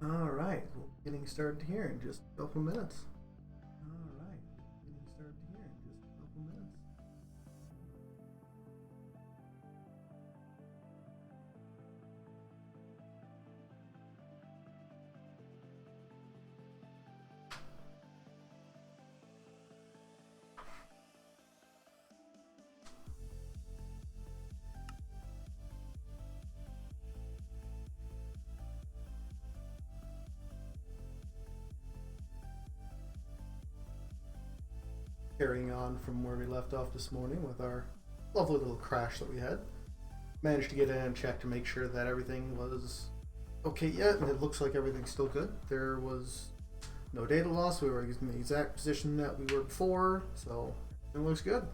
All right, we'll be getting started here in just a couple minutes. All right, getting started here in just a couple minutes. Carrying on from where we left off this morning with our lovely little crash that we had. Managed to get in and check to make sure that everything was okay yet, and it looks like everything's still good. There was no data loss. We were in the exact position that we were before, so it looks good.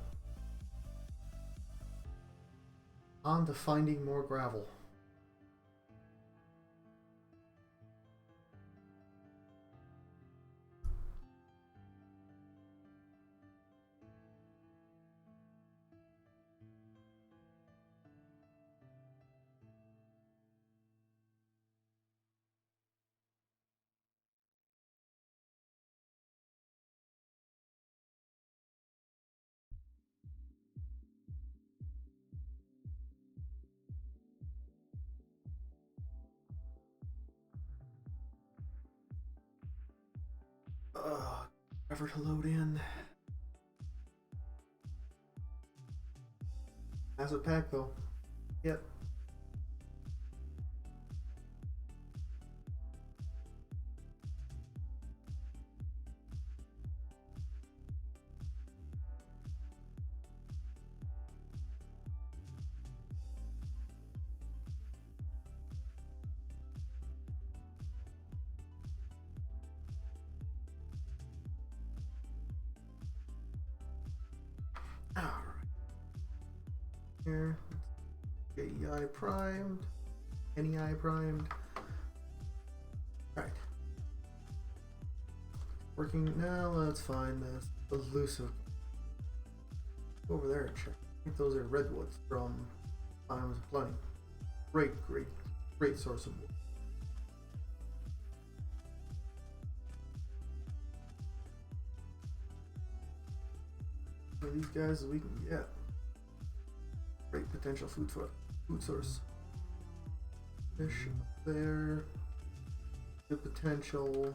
On to finding more gravel. Never to load in. Massive pack though. Yep. Alright. Here. JEI primed. NEI primed. Alright. Working now, let's find this elusive. Go over there and check. I think those are redwoods from Times of Plenty. Great source of wood. For these guys we can get. Great potential food source. Fish there. Good potential.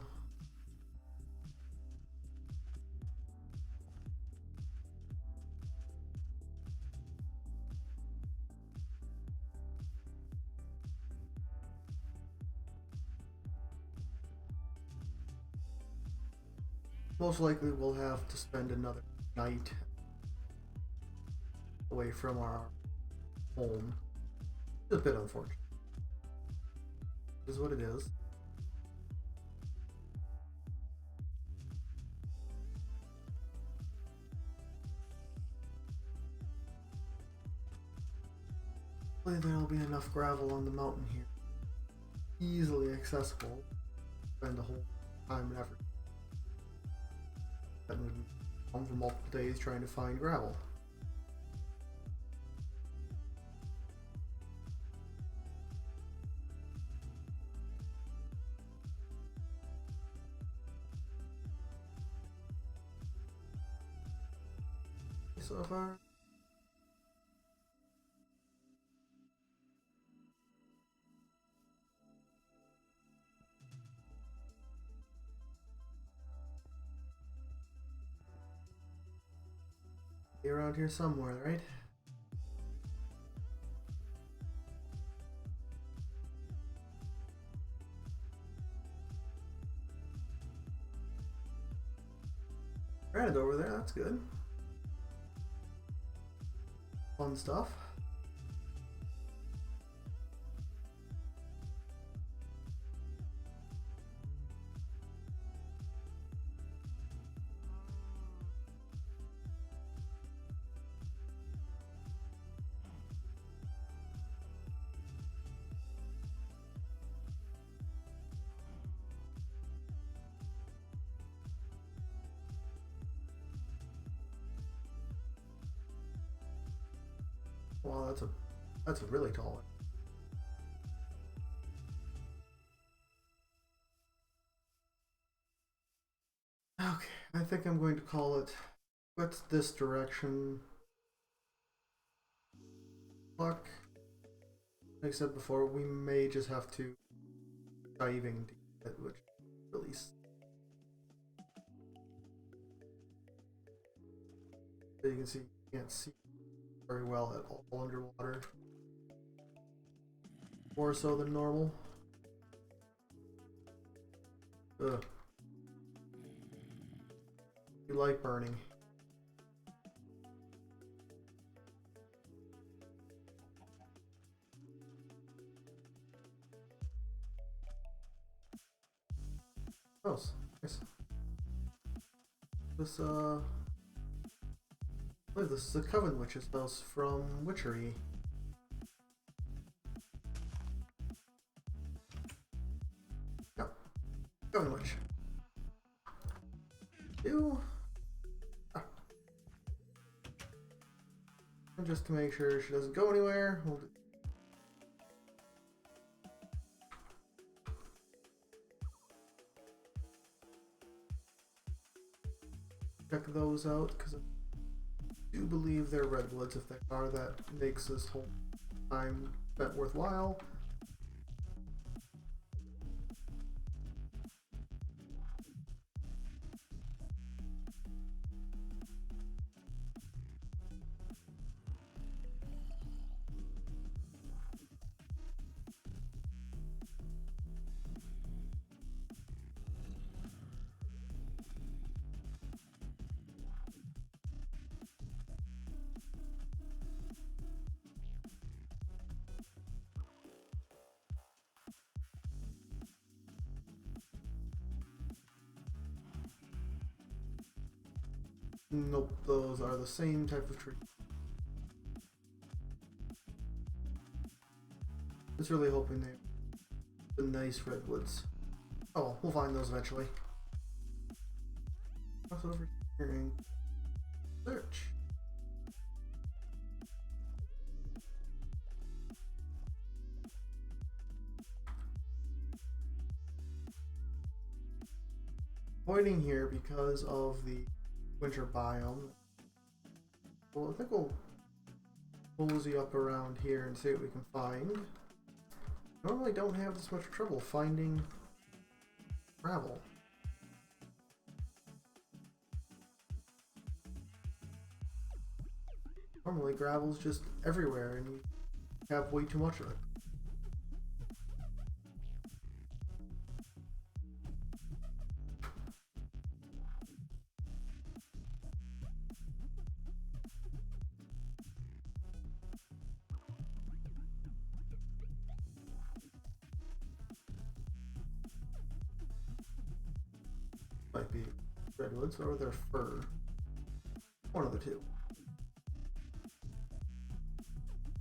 Most likely we'll have to spend another night away from our home. It's a bit unfortunate. It is what it is. Hopefully there'll be enough gravel on the mountain here. Easily accessible. Spend the whole time and effort. That would come for multiple days trying to find gravel. So far. Be around here somewhere, right? Granted over there, that's good. Fun stuff. Wow, that's a really tall one. Okay, I think I'm going to call it. What's this direction? Luck. Like I said before, we may just have to diving to get it, which release. So you can see, you can't see very well at all underwater. More so than normal. Ugh. You like burning. Oh, nice. This, I believe this is the Coven Witch's house from Witchery. No, Coven Witch. You. Ah. And just to make sure she doesn't go anywhere, we'll do. Check those out, because I do believe they're redwoods. If they are, that makes this whole time spent worthwhile. Nope, those are the same type of tree. Just really hoping they the nice redwoods. Oh, we'll find those eventually. What's over here? Search. Avoiding here because of the winter biome. Well, I think we'll cozy up around here and see what we can find. Normally don't have this much trouble finding gravel. Normally gravel's just everywhere and you have way too much of it. Might be redwoods or their fur. One of the two.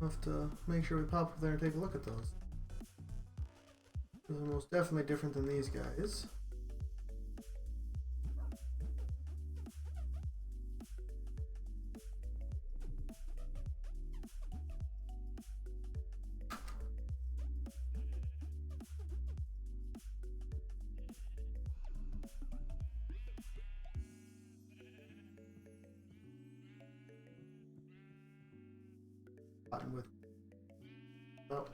We'll have to make sure we pop up there and take a look at those. Those are most definitely different than these guys. With oh.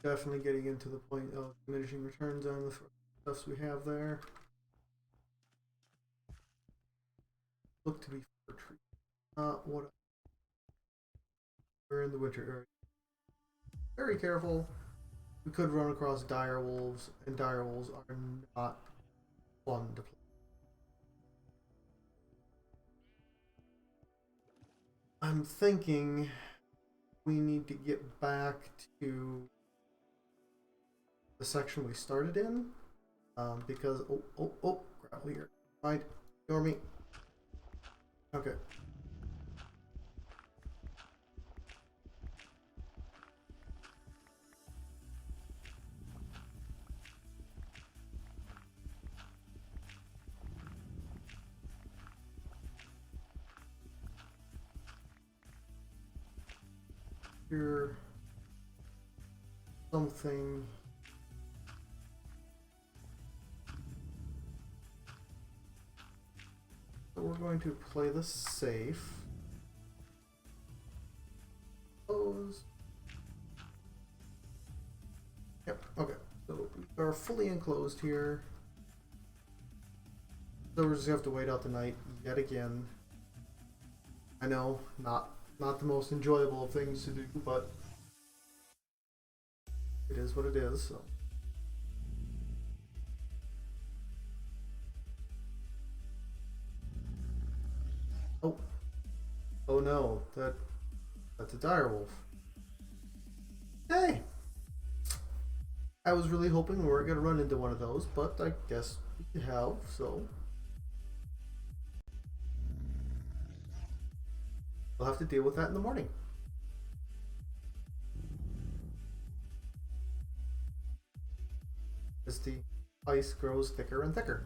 Definitely getting into the point of diminishing returns on the stuffs we have there. Look to be fir tree. Not what we're in the winter area. Very careful. We could run across dire wolves, and dire wolves are not fun to play. I'm thinking we need to get back to the section we started in, because gravel here. Right, ignore me. Okay. here something. So we're going to play this safe. Close. Yep, okay. So we are fully enclosed here. So we're just gonna have to wait out the night yet again. I know, not the most enjoyable of things to do, but it is what it is, so. Oh. Oh no, that's a direwolf. Hey! I was really hoping we weren't gonna run into one of those, but I guess we have, so. We'll have to deal with that in the morning. As the ice grows thicker and thicker.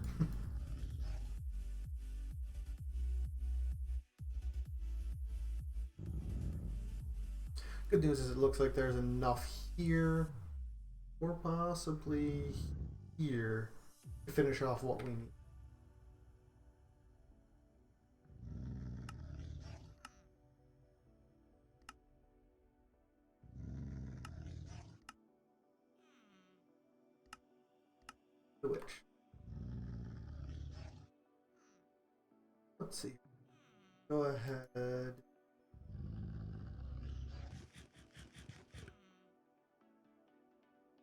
Good news is it looks like there's enough here, or possibly here, to finish off what we need. The witch. Let's see. Go ahead.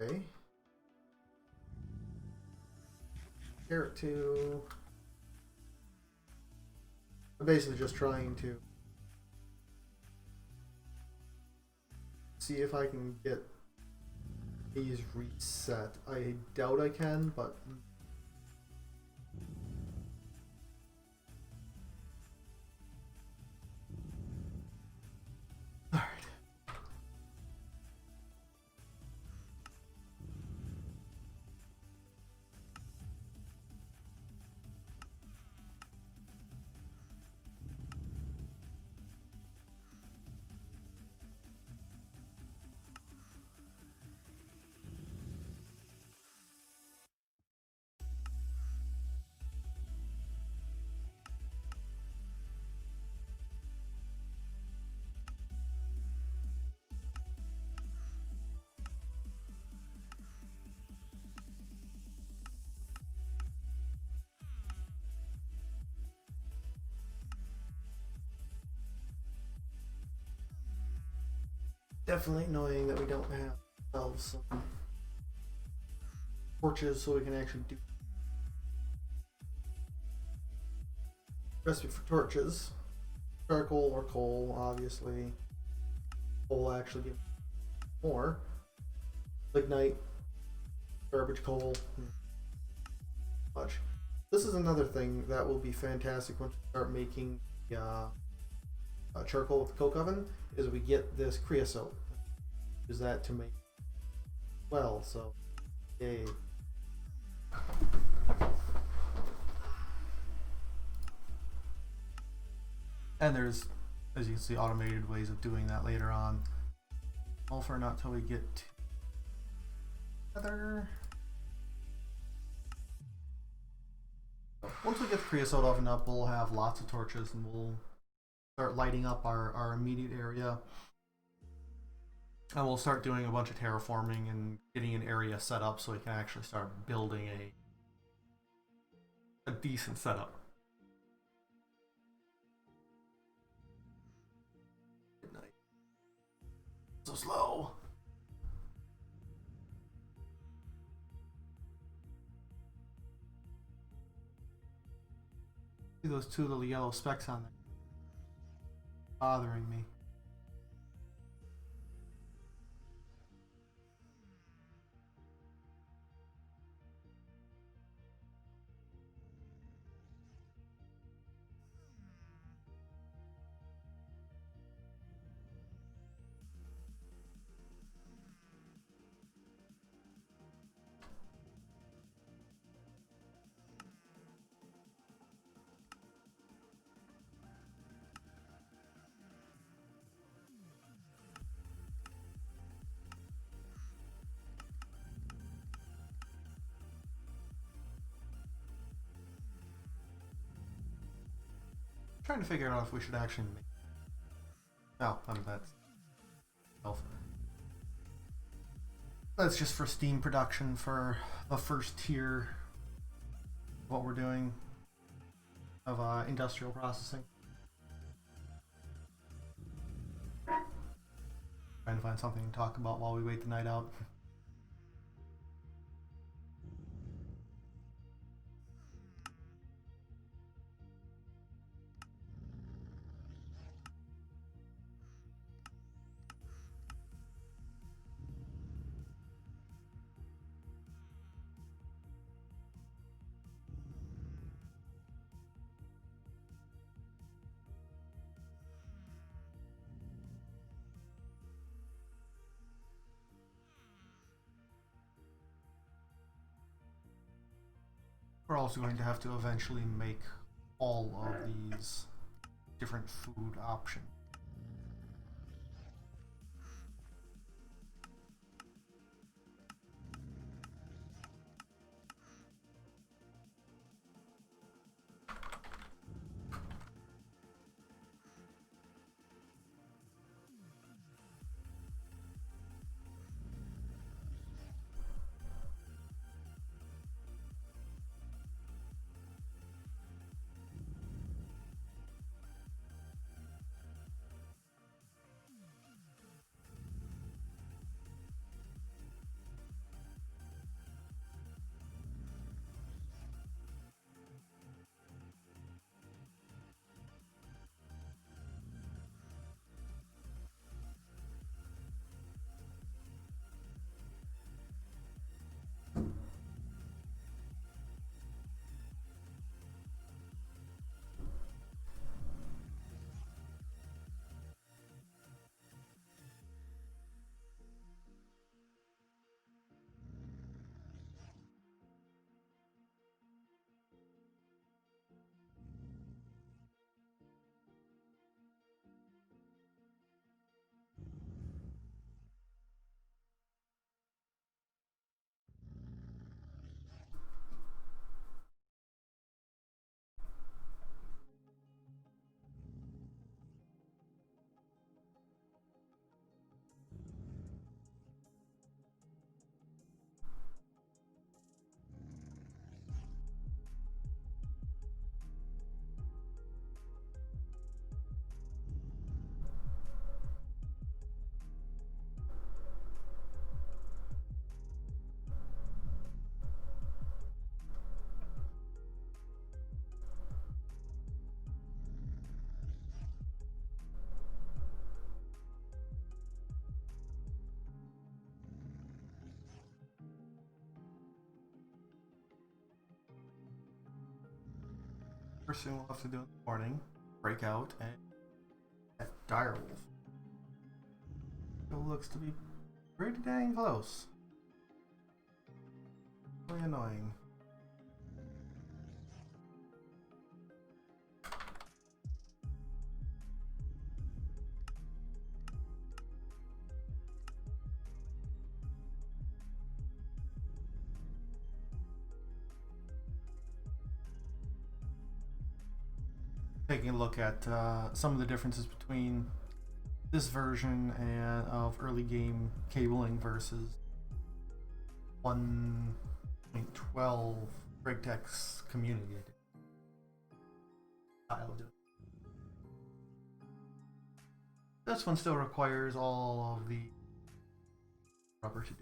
Okay. Carrot 2. I'm basically just trying to see if I can get these reset. I doubt I can, but alright. Definitely annoying that we don't have ourselves some torches so we can actually do recipe for torches. Charcoal or coal, obviously. Coal actually gives more. Lignite, garbage coal, much. This is another thing that will be fantastic once we start making charcoal with the coke oven, is we get this creosote. Use that to make well, so yay. And there's, as you can see, automated ways of doing that later on. All for not till we get together. Once we get the creosote oven up, we'll have lots of torches and we'll start lighting up our immediate area. And we'll start doing a bunch of terraforming and getting an area set up so we can actually start building a decent setup. Good night. So slow. See those two little yellow specks on there? Bothering me. trying to figure out if we should actually make. Oh, that's just for steam production for the first tier. What we're doing of industrial processing. Trying to find something to talk about while we wait the night out. We're also going to have to eventually make all of these different food options. First thing we'll have to do in the morning, break out and at direwolf. It looks to be pretty dang close. Really annoying. Taking a look at some of the differences between this version and of early game cabling versus 1.12 BrickTech's community style of doing. This one still requires all of the rubber to do.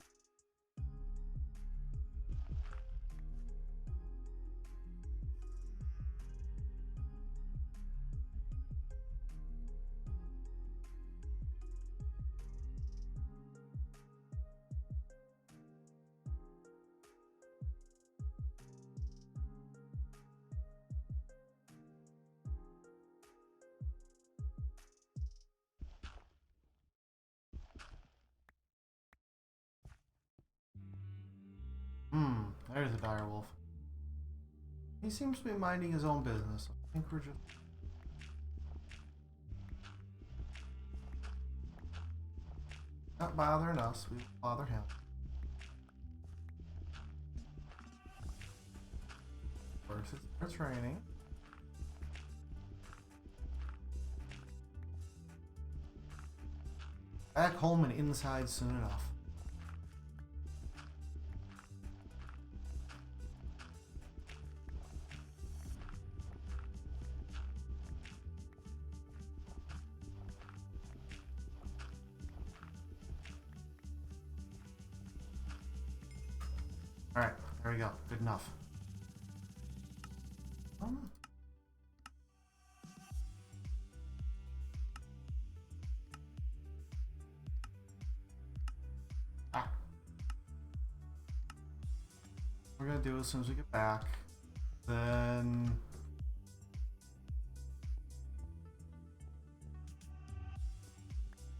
There's a direwolf. He seems to be minding his own business. I think we're just... not bothering us, we will bother him. First it starts raining. Back home and inside soon enough. Alright, there we go. Good enough. We're gonna do as soon as we get back. Then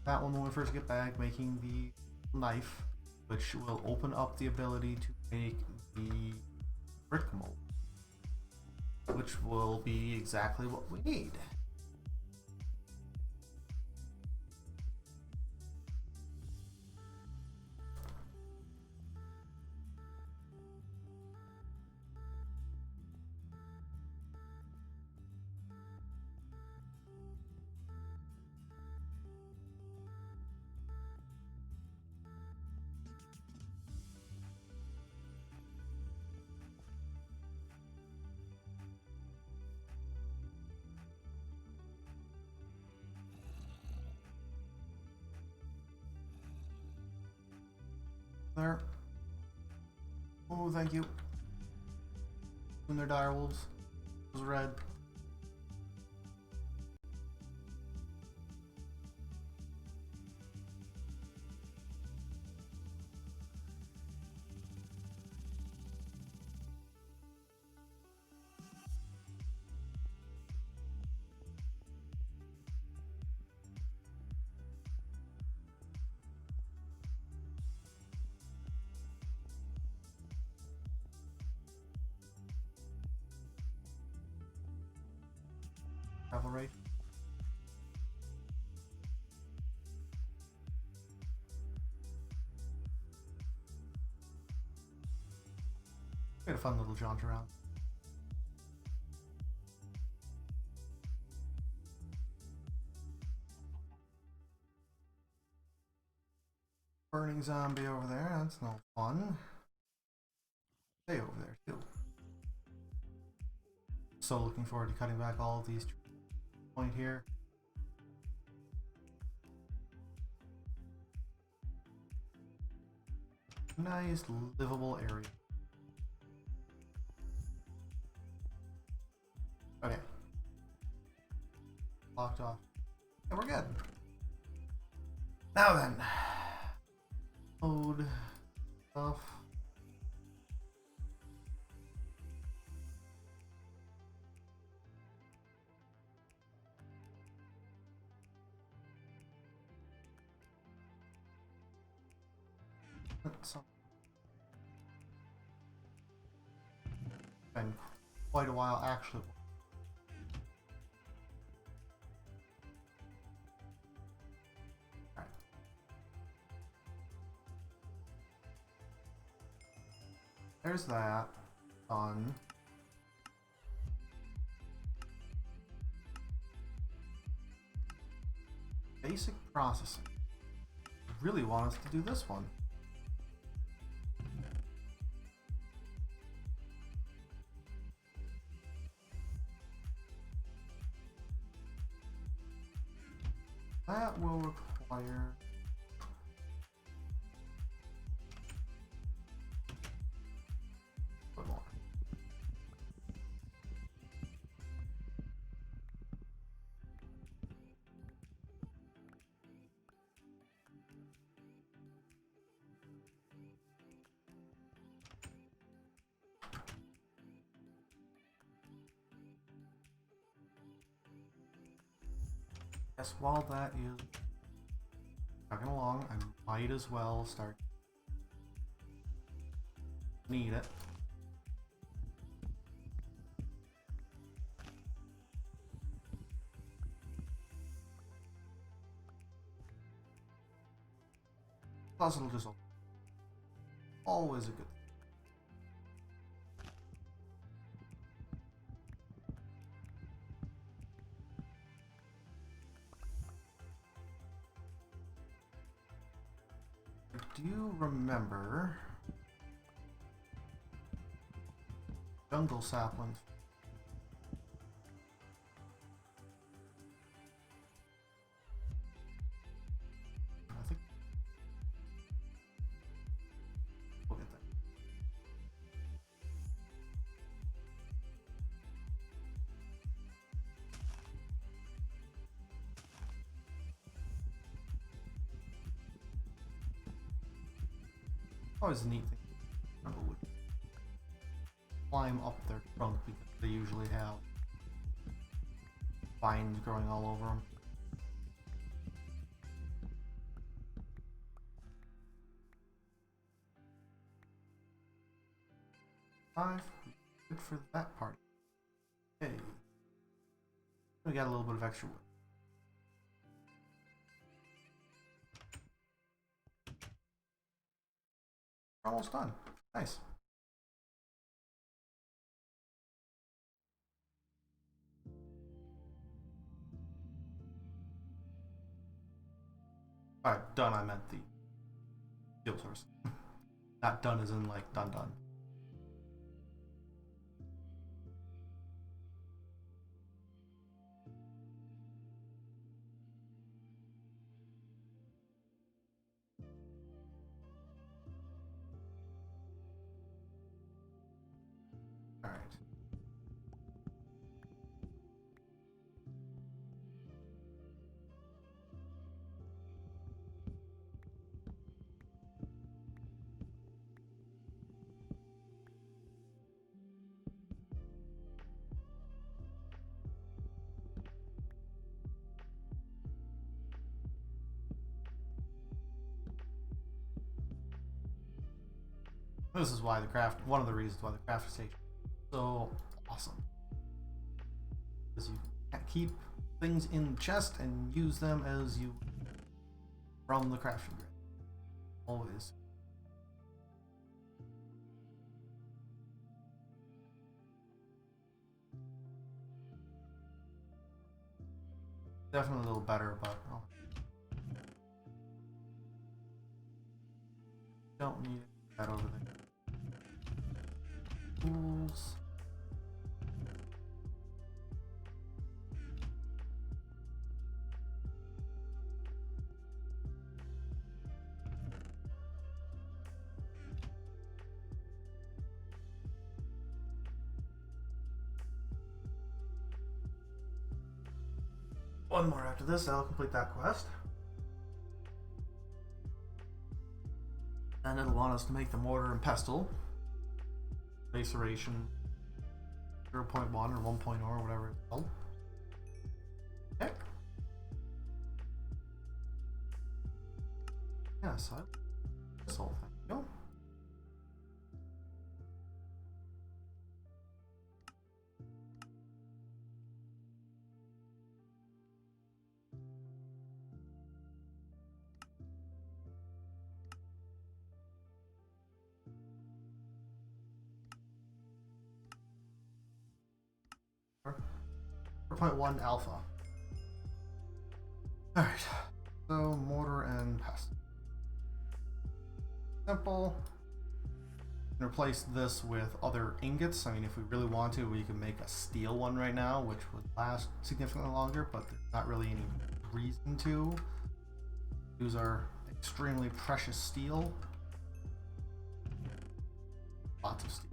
that one when we first get back, making the knife, which will open up the ability to make the brick mold, which will be exactly what we need. There. Oh, thank you. When they're direwolves. It was red. Cavalry. We had a fun little jaunt around. Burning zombie over there, that's no fun. Stay over there too. So looking forward to cutting back all of these point here. Nice livable area. Okay. Locked off. And we're good. Now then. Load stuff. Been quite a while actually. Right. There's that. Done. Basic processing. I really want us to do this one. That will require a bit more. Yes, while that is chugging along, I might as well start. Need it. Plus it'll just always a good thing. do you remember jungle saplings? I think we'll get that. Always a neat thing. Jungle would climb up their trunk because they usually have vines growing all over them. Five. Good for that party. Okay. We got a little bit of extra wood. We're almost done. Nice. Alright, done. I meant the fuel source. Not done as in like done. Alright. This is why one of the reasons why the craft station is so awesome. Because you can keep things in chest and use them as you from the crafting grid. Always. Definitely a little better, but don't need that over there. Tools. One more after this, I'll complete that quest. And it'll want us to make the mortar and pestle. Maceration 0.1 or 1.0 or whatever it's called. Okay. Yeah, so this whole thing. Go. .1 alpha. Alright, so mortar and pestle. Simple. Replace this with other ingots. I mean, if we really want to, we can make a steel one right now, which would last significantly longer, but there's not really any reason to. Use our extremely precious steel. Lots of steel.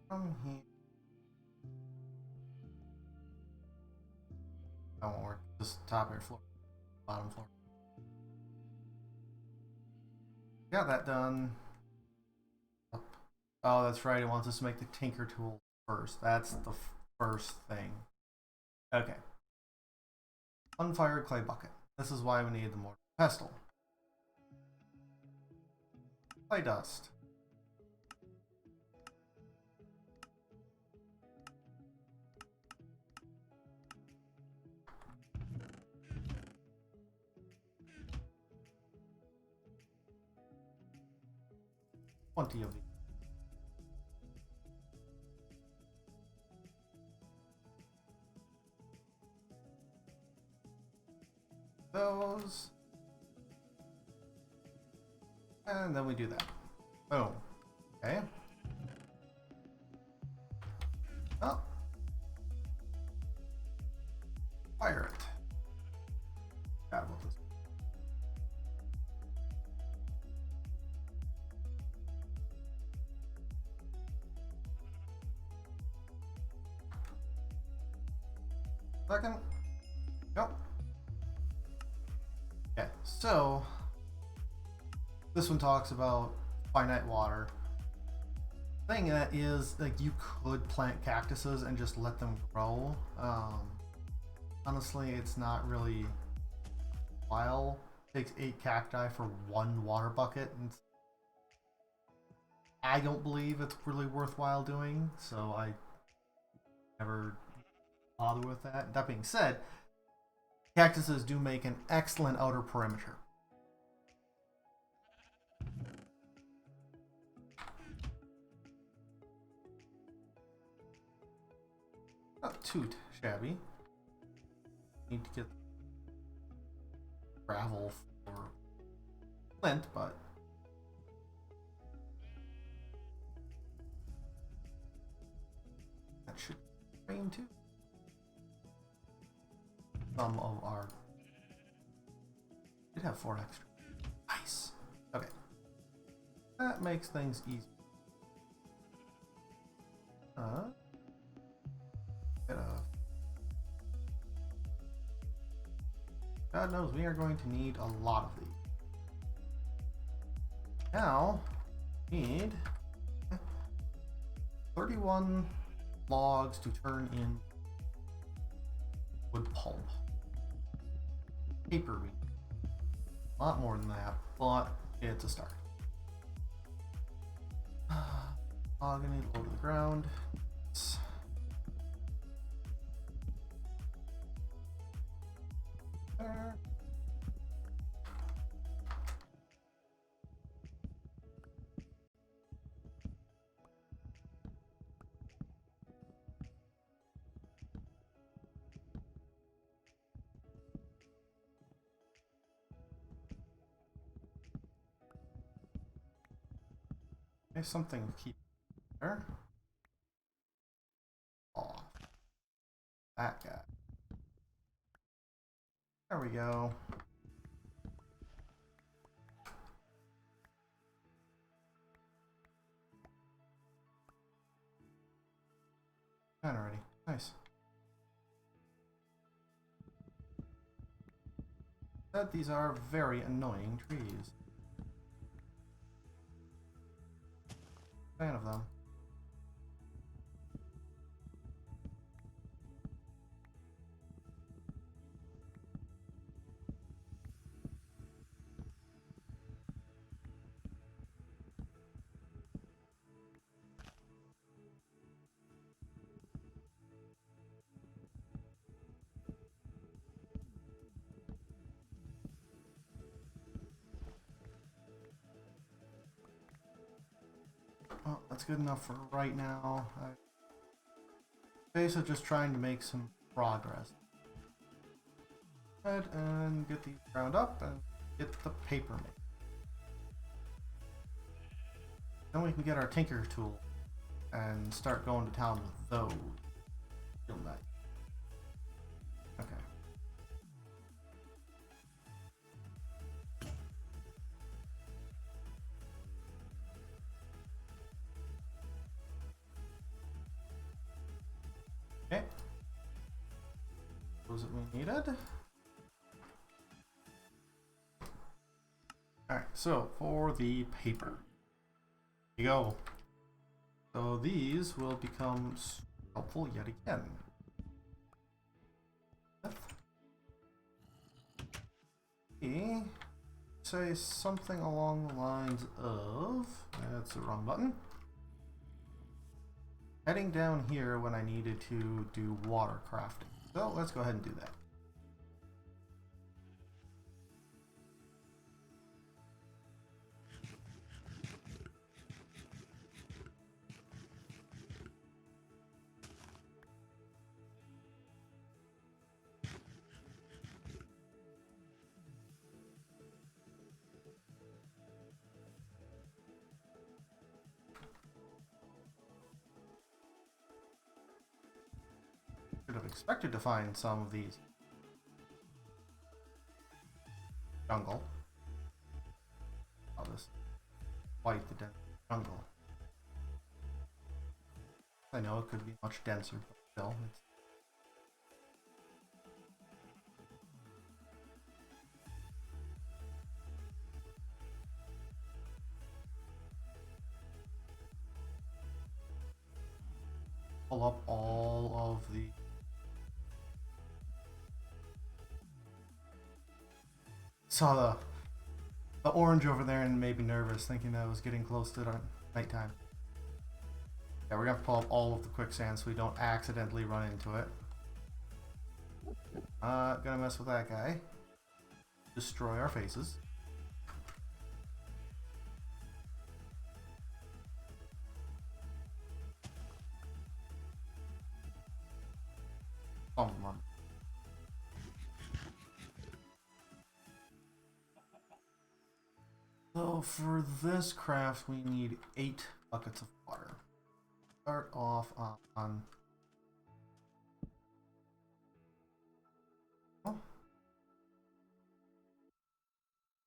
From here. That won't work. Just top air floor, bottom floor. Got that done. Oh, that's right. It wants us to make the tinker tool first. That's the first thing. Okay. Unfired clay bucket. This is why we need the mortar pestle. Clay dust. 20 of these. Those. And then we do that. Boom. Okay. Oh. Fire it. Forgot about this. Second. Nope. Okay, so this one talks about finite water. Thing that is, like, you could plant cactuses and just let them grow. Honestly, it's not really while. It takes 8 cacti for 1 water bucket, and I don't believe it's really worthwhile doing, so I never bother with that. That being said, cactuses do make an excellent outer perimeter. Not too shabby. Need to get gravel for flint, but that should rain too. Some of our did have 4 extra. Nice. Okay, that makes things easy. Get a. God knows we are going to need a lot of these. Now, need 31 logs to turn in wood pulp. Paper, a lot more than that, but it's a start. Mahogany low to the ground. There. There's something to keep there. Off. That guy. There we go. Done already. Nice. But these are very annoying trees. Fan of them. Well, that's good enough for right now. I'm basically just trying to make some progress. Go ahead and get these ground up and get the paper made. Then we can get our tinker tool and start going to town with those. Feel nice. Okay. Okay. Those that we needed. Alright, so for the paper. Here you go. So these will become helpful yet again. Okay. Say something along the lines of, that's the wrong button. Heading down here when I needed to do water crafting. So let's go ahead and do that. have expected to find some of these jungle. I'll just fight the dense jungle. I know it could be much denser, but still, it's pull up all of the saw the orange over there and made me nervous, thinking that I was getting close to nighttime. Yeah, we're gonna pull up all of the quicksand so we don't accidentally run into it. Gonna mess with that guy. Destroy our faces. Oh, come on. So for this craft, we need 8 buckets of water. Start off on oh.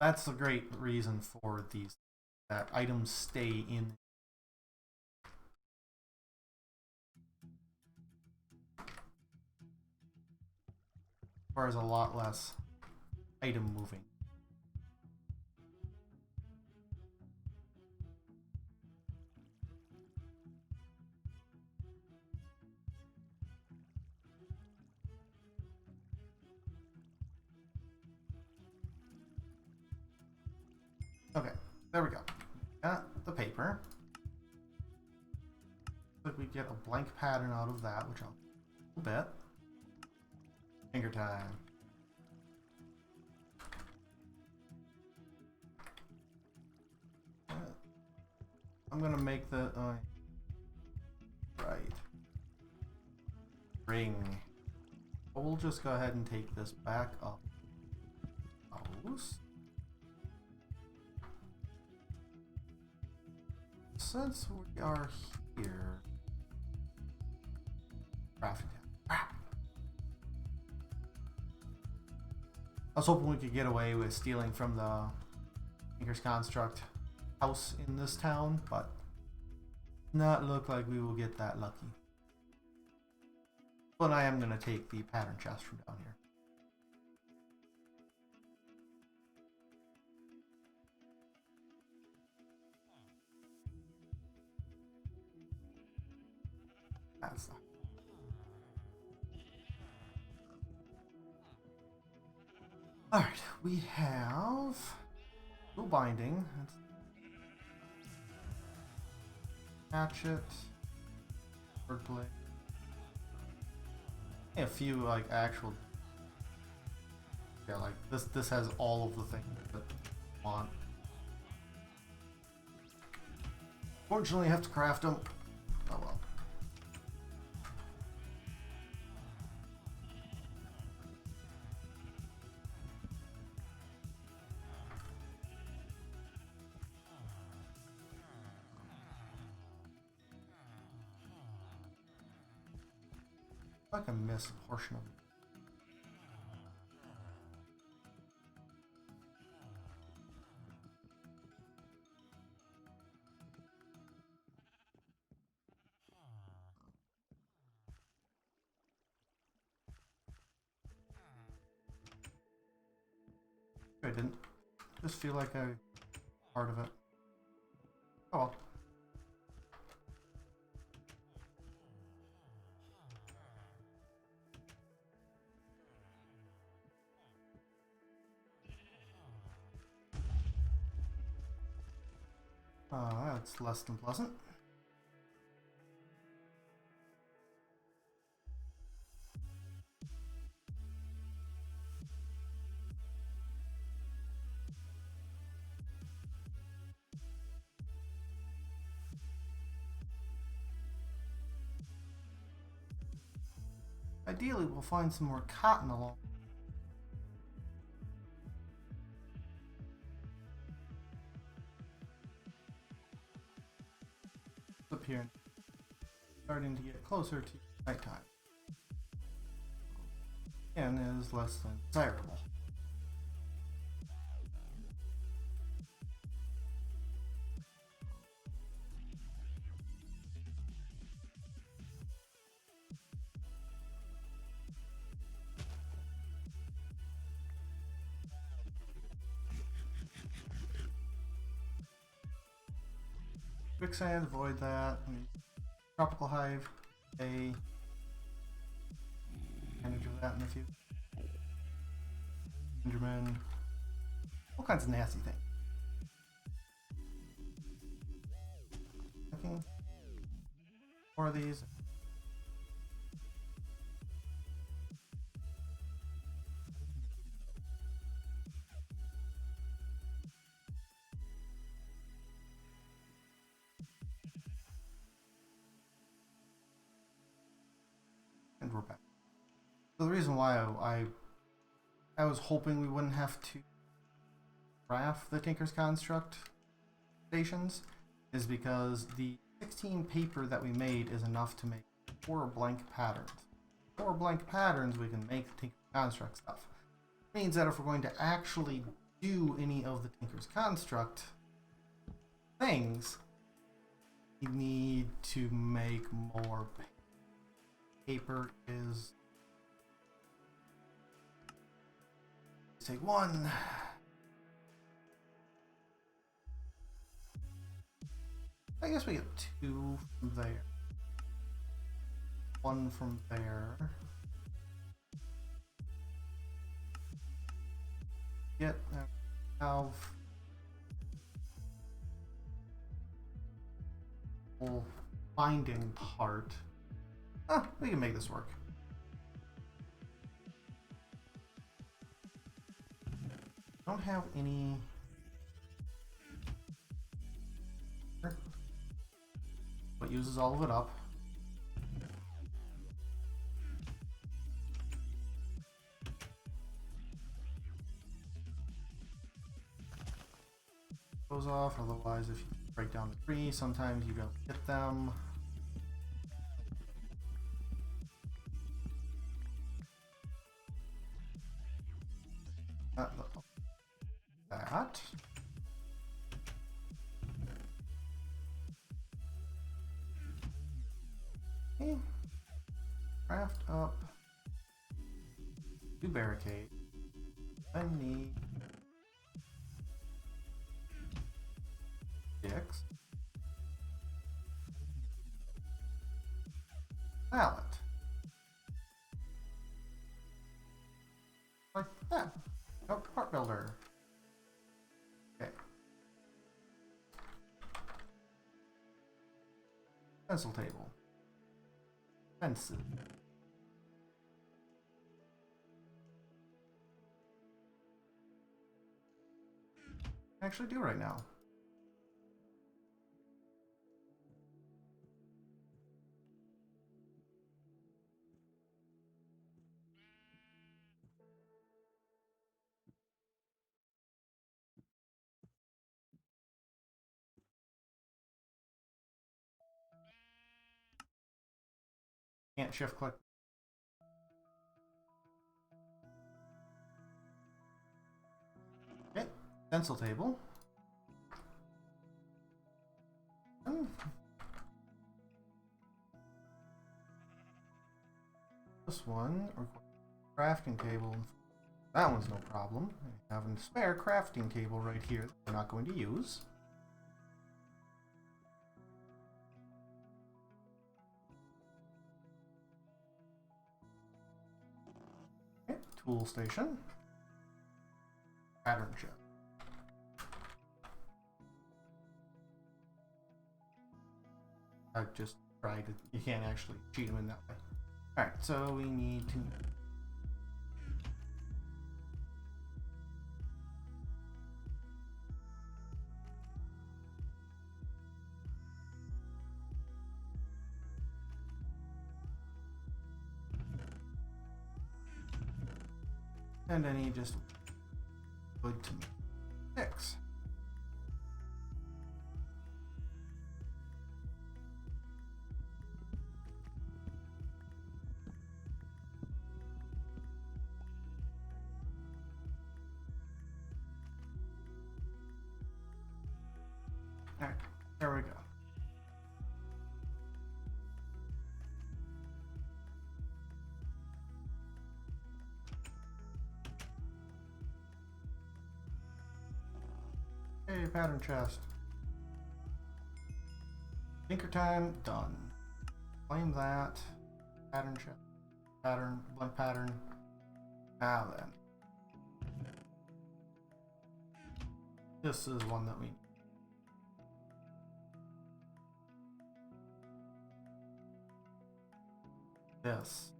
That's the great reason for these, that items stay in. Requires a lot less item moving. Okay, there we go. Got the paper. But we get a blank pattern out of that, which I'll do a bit. Finger time. I'm gonna make the right ring. We'll just go ahead and take this back up. Since we are here, crafting. I was hoping we could get away with stealing from the Tinker's Construct house in this town, but not look like we will get that lucky. But I am going to take the pattern chest from down here. That's the... Alright, we have no binding. Hatchet, sword blade. A few like actual, yeah, like this has all of the things that I want. Fortunately, I have to craft them. Oh well. I can miss a portion of it. I didn't just feel like I part of it. Oh well. That's less than pleasant. Ideally, we'll find some more cotton along. Up here, starting to get closer to nighttime. again is less than desirable. Quicksand, avoid that. Tropical Hive, a advantage of that in the future. Benjamin, all kinds of nasty things. Looking for these. And we're back. So the reason why I was hoping we wouldn't have to craft the Tinker's Construct stations is because the 16 paper that we made is enough to make 4 blank patterns. 4 blank patterns we can make the Tinker's Construct stuff. It means that if we're going to actually do any of the Tinker's Construct things, we need to make more paper. Paper is... take 1. I guess we get 2 from there. 1 from there. Get have whole binding part. We can make this work. Don't have any. What uses all of it up. Goes off, otherwise if you break down the tree, sometimes you don't hit them. That. Okay. Craft up 2 barricades. I need 6. Pallet. Like that. Oh, part builder. Okay. Pencil table. Fences. Actually do right now. Can't shift click. Okay, stencil table. This one, or crafting table. That one's no problem. I have a spare crafting table right here that we're not going to use. Okay, tool station. Pattern chest. I just tried it. You can't actually cheat them in that way. Alright, so we need to... and I need just wood to make 6. Alright, there we go. Hey, pattern chest. Tinker time, done. Claim that. Pattern chest. Pattern, blank pattern. Now then. This is one that we need. This.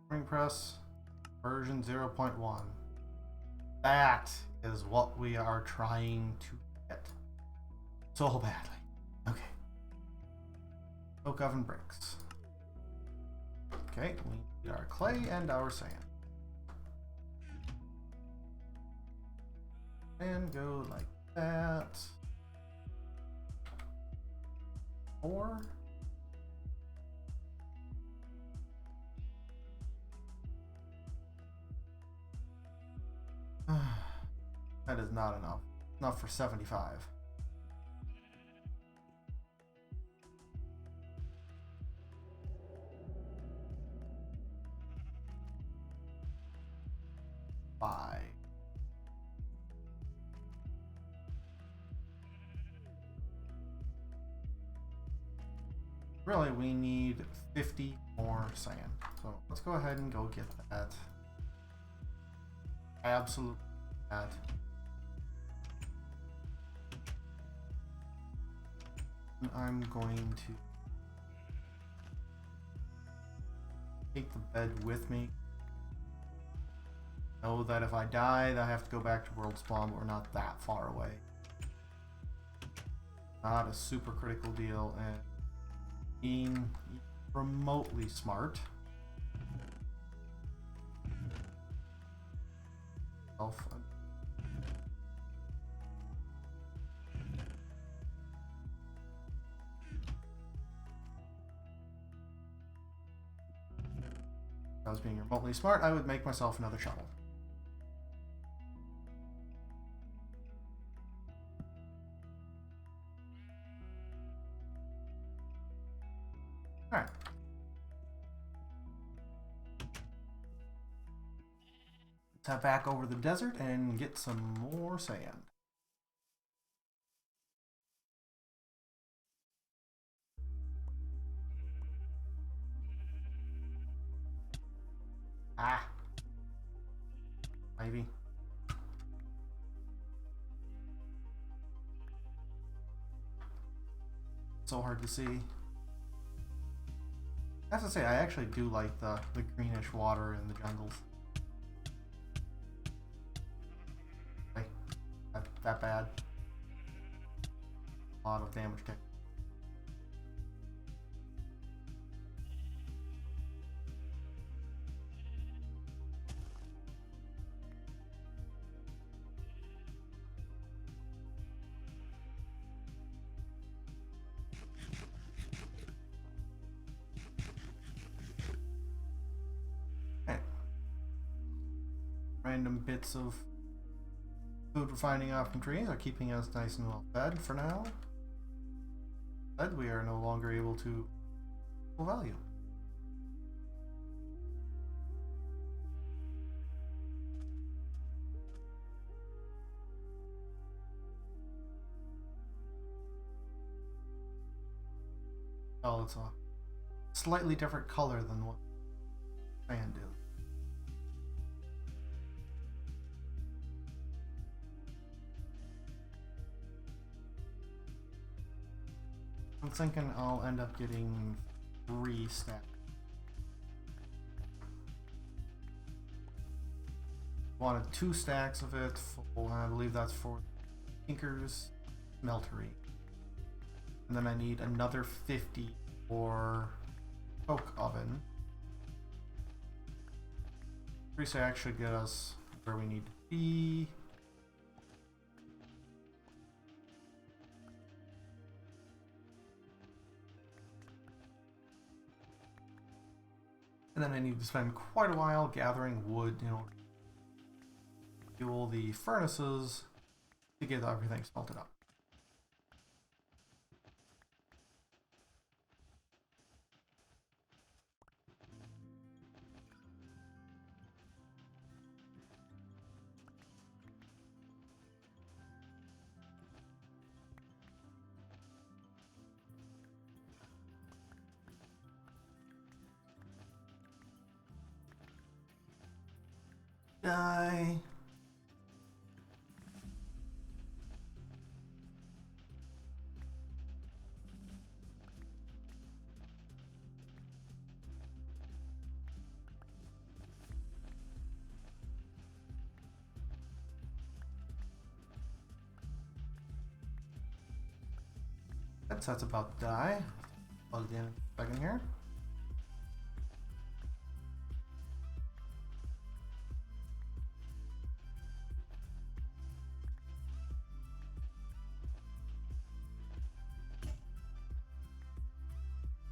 Spring press version 0.1. That is what we are trying to get so badly. Okay. Oak oven bricks. Okay, we need our clay and our sand. And go like that. 4. That is not enough. Not for 75. Really, we need 50 more sand. So let's go ahead and go get that. Absolutely that. And I'm going to take the bed with me. Know that if I die, I have to go back to world spawn, but we're not that far away. Not a super critical deal, and being remotely smart. If I was being remotely smart, I would make myself another shovel. Alright. Let's head back over the desert and get some more sand. Ah. Maybe. So hard to see. I have to say, I actually do like the greenish water in the jungles. Okay, that bad. A lot of damage taken. Random bits of food we're finding off from trees are keeping us nice and well fed for now. But we are no longer able to full value. Oh, it's a slightly different color than what sand is. I'm thinking I'll end up getting 3 stacks. Wanted 2 stacks of it full, and I believe that's for Tinker's Smeltery. And then I need another 50 for Oak Oven. 3 stacks should get us where we need to be. And then I need to spend quite a while gathering wood in order to fuel the furnaces get everything smelted up. Die. That's about to die. Plugged in back in here.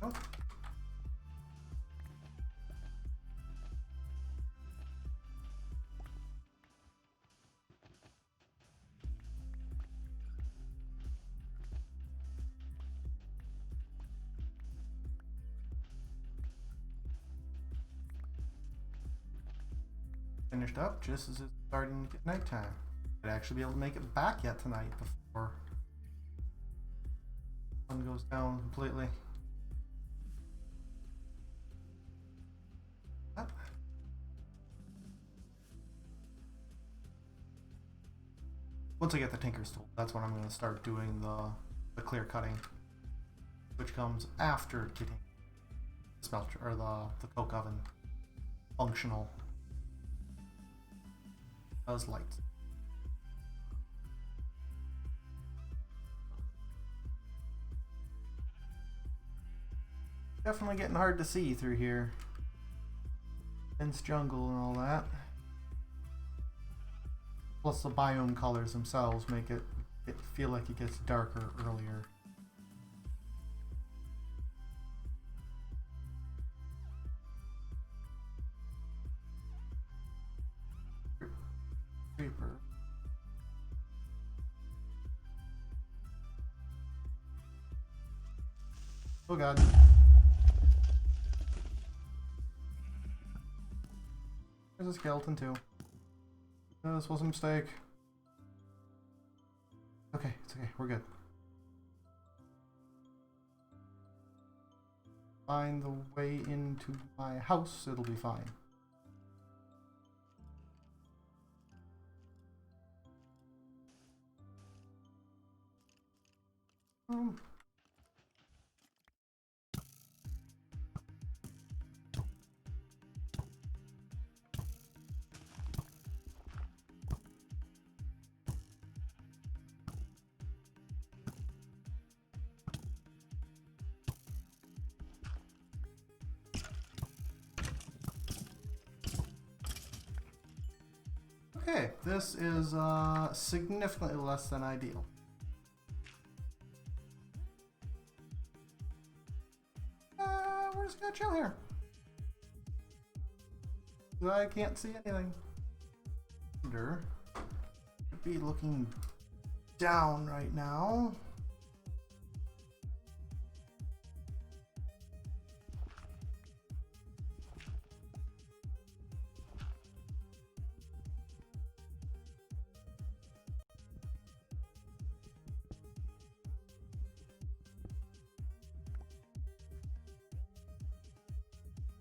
Oh. Finished up just as it's starting to get nighttime. I'd actually be able to make it back yet tonight before the sun goes down completely. Once I get the Tinker's tool, that's when I'm going to start doing the clear cutting, which comes after getting the smelter or the coke oven functional. Does light. Definitely getting hard to see through here. Dense jungle and all that. Plus the biome colors themselves make it feel like it gets darker earlier. Creeper. Oh god. There's a skeleton too. No, this was a mistake. Okay, it's okay, we're good. Find the way into my house, it'll be fine. Okay, this is significantly less than ideal. We're just gonna chill here. I can't see anything. Could be looking down right now.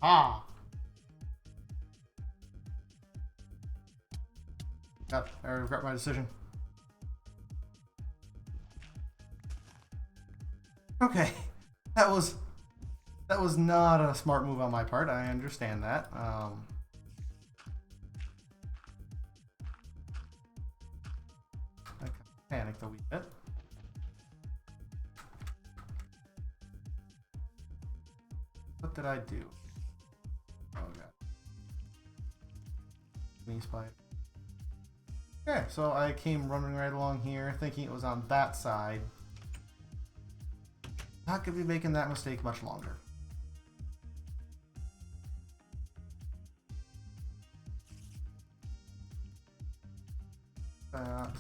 Ah! Yep, I regret my decision. Okay, that was not a smart move on my part. I understand that. I panicked a wee bit. What did I do? Oh god. Mini spider. Okay, so I came running right along here thinking it was on that side. Not gonna be making that mistake much longer. That.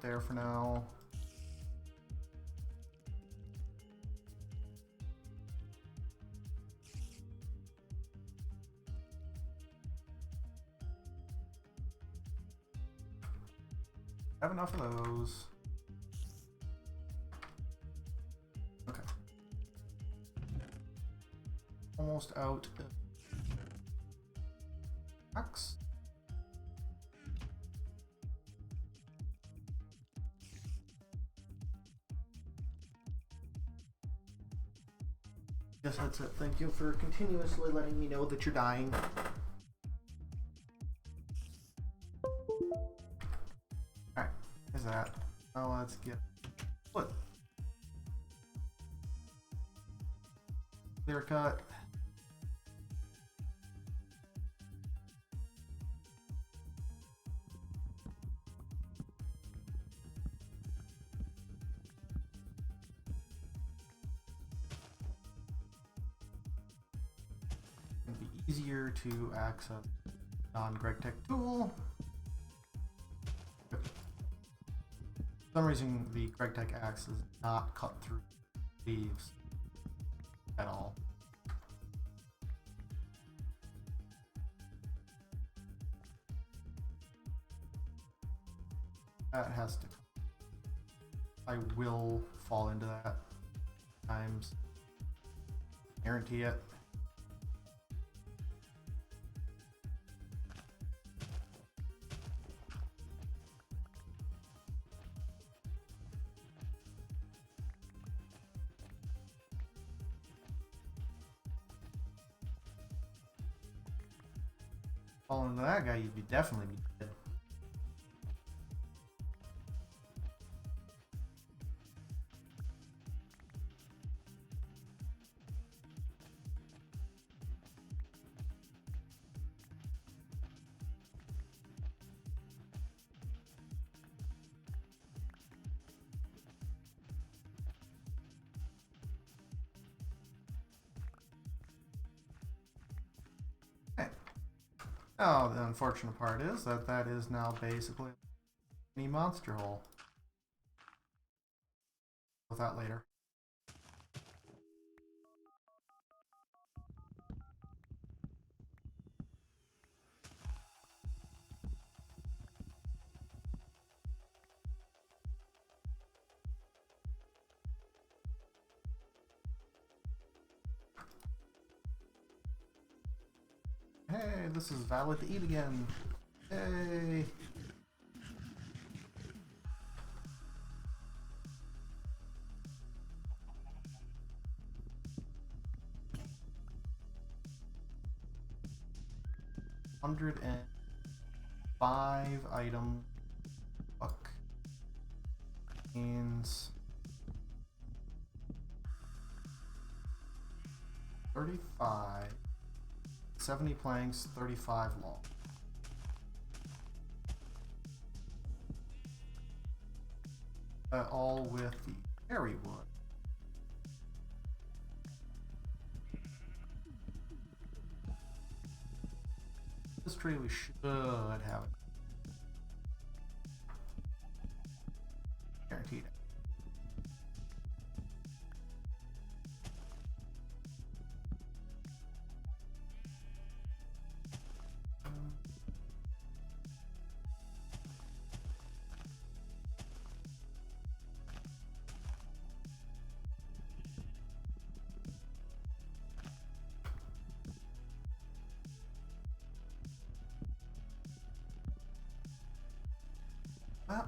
there for now. Have enough of those. Okay. Almost out of X. Yes, that's it. Thank you for continuously letting me know that you're dying. Alright, there's that. Now let's get split. Clear cut. It'd be easier to access non-GregTech tool. For some reason, the GregTech axe is not cut through leaves at all. That has to. I will fall into that times. Guarantee it. Fall into that guy, you'd be definitely be dead. Oh, the unfortunate part is that that is now basically any monster hole. With that later. Hey, this is valid to eat again. Hey. $105 item. Fuck. Means 35. 70 planks, 35 long. All with the cherry wood. This tree we should have it. Guaranteed. Well,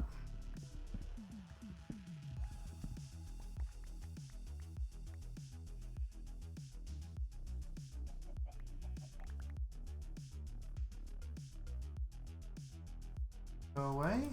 go away.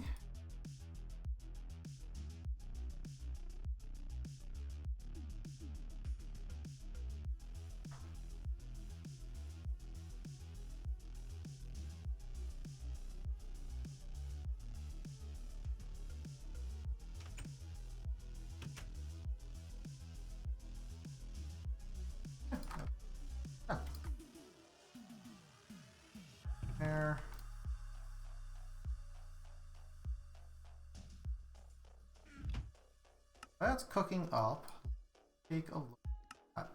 There. That's cooking up. Take a look at that.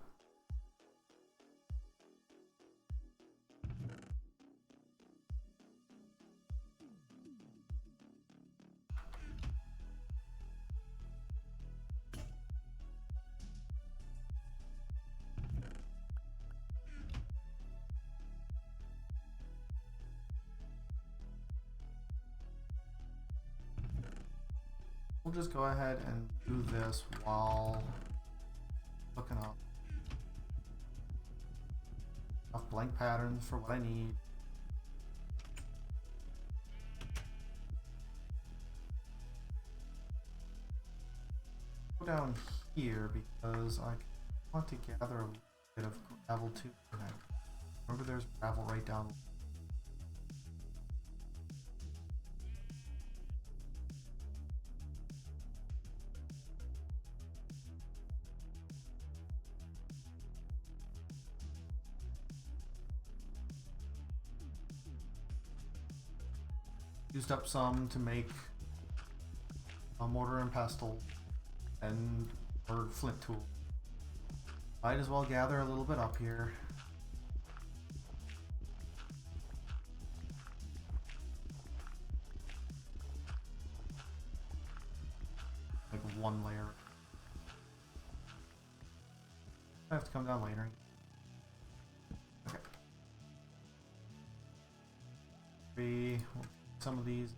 We'll just go ahead and do this while looking up enough blank patterns for what I need. Go down here because I want to gather a little bit of gravel too. Remember, there's gravel right down. Used up some to make a mortar and pestle and or flint tool. Might as well gather a little bit up here. Like one layer. I have to come down later. Okay. Some of these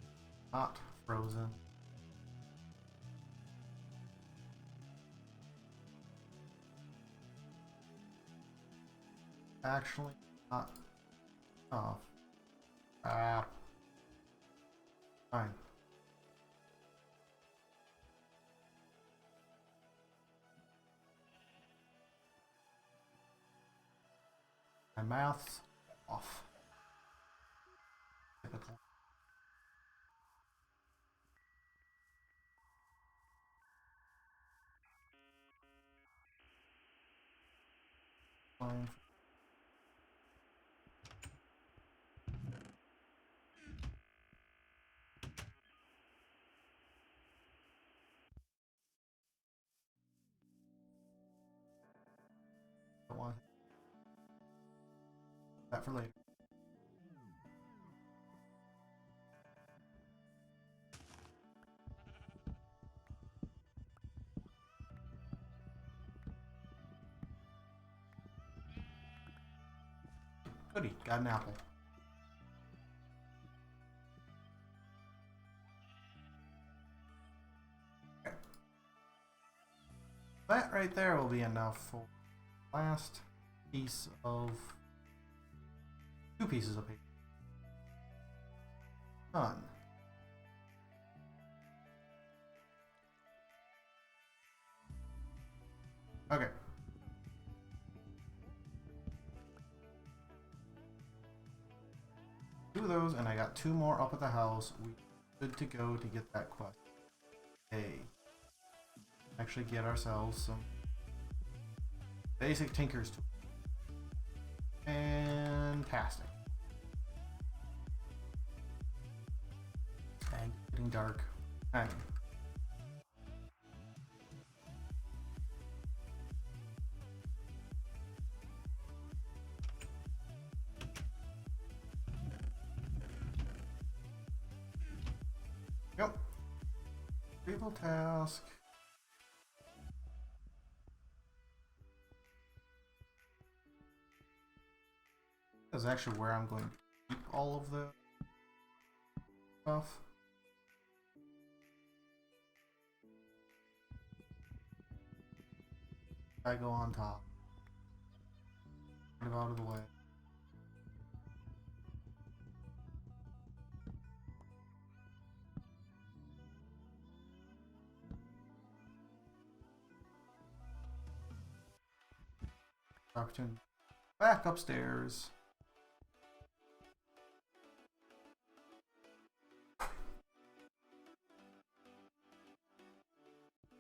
not frozen. Actually, not off. Ah. Fine. My math's off. Typical. Fine. Don't want that for later. Goody, got an apple. Okay. That right there will be enough for the last piece of 2 pieces of paper. Done. Okay. Do those, and I got 2 more up at the house. We good to go to get that quest. Hey. Actually get ourselves some basic tinker's tool. Fantastic. And getting dark. Alright. Yep. Retrieval task. That's actually where I'm going to keep all of the stuff. I go on top. Get out of the way. Opportunity. Back upstairs.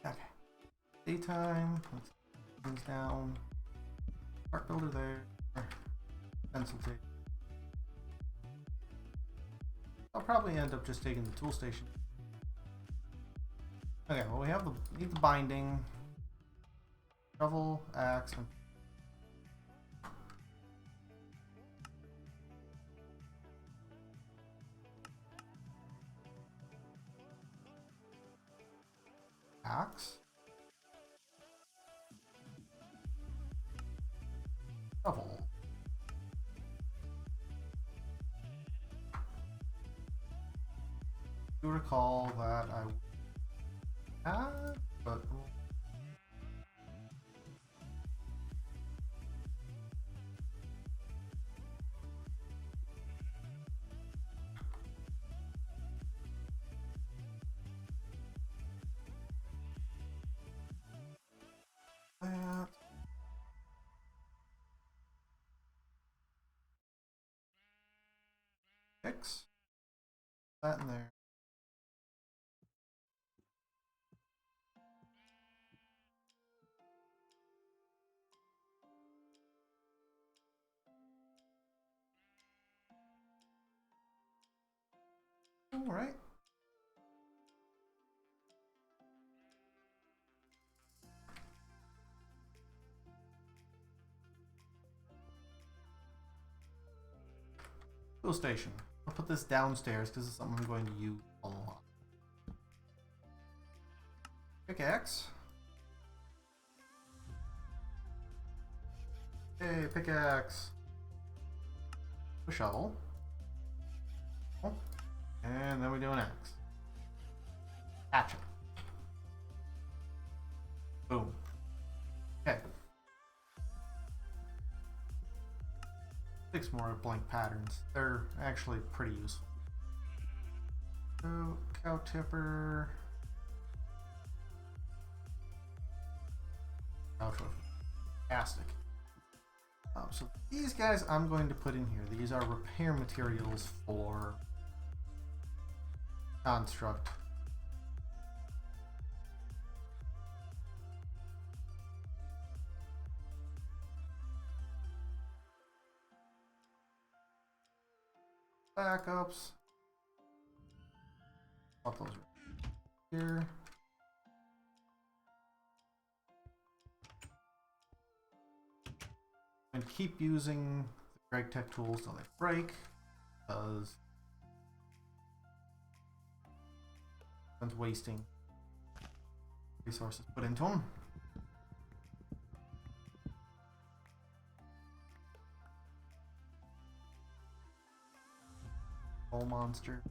Okay. Daytime. Let's put things down. Art builder there. Pencil tape. I'll probably end up just taking the tool station. Okay, well we have need the binding, shovel, axe, and axe, shovel. I do recall that I had, but that. Fix that in there. All right. Fuel station. I'll put this downstairs because it's something I'm going to use a lot. Pickaxe. Hey, pickaxe. A shovel. And then we do an axe. Hatchet. Boom. Okay. 6 more blank patterns. They're actually pretty useful. So, cow tipper. Cow trophy. Fantastic. So these guys I'm going to put in here. These are repair materials for construct. Backups. Pop those right here. And keep using the Greg Tech tools till they break, because it's wasting resources put into them. Bull monster.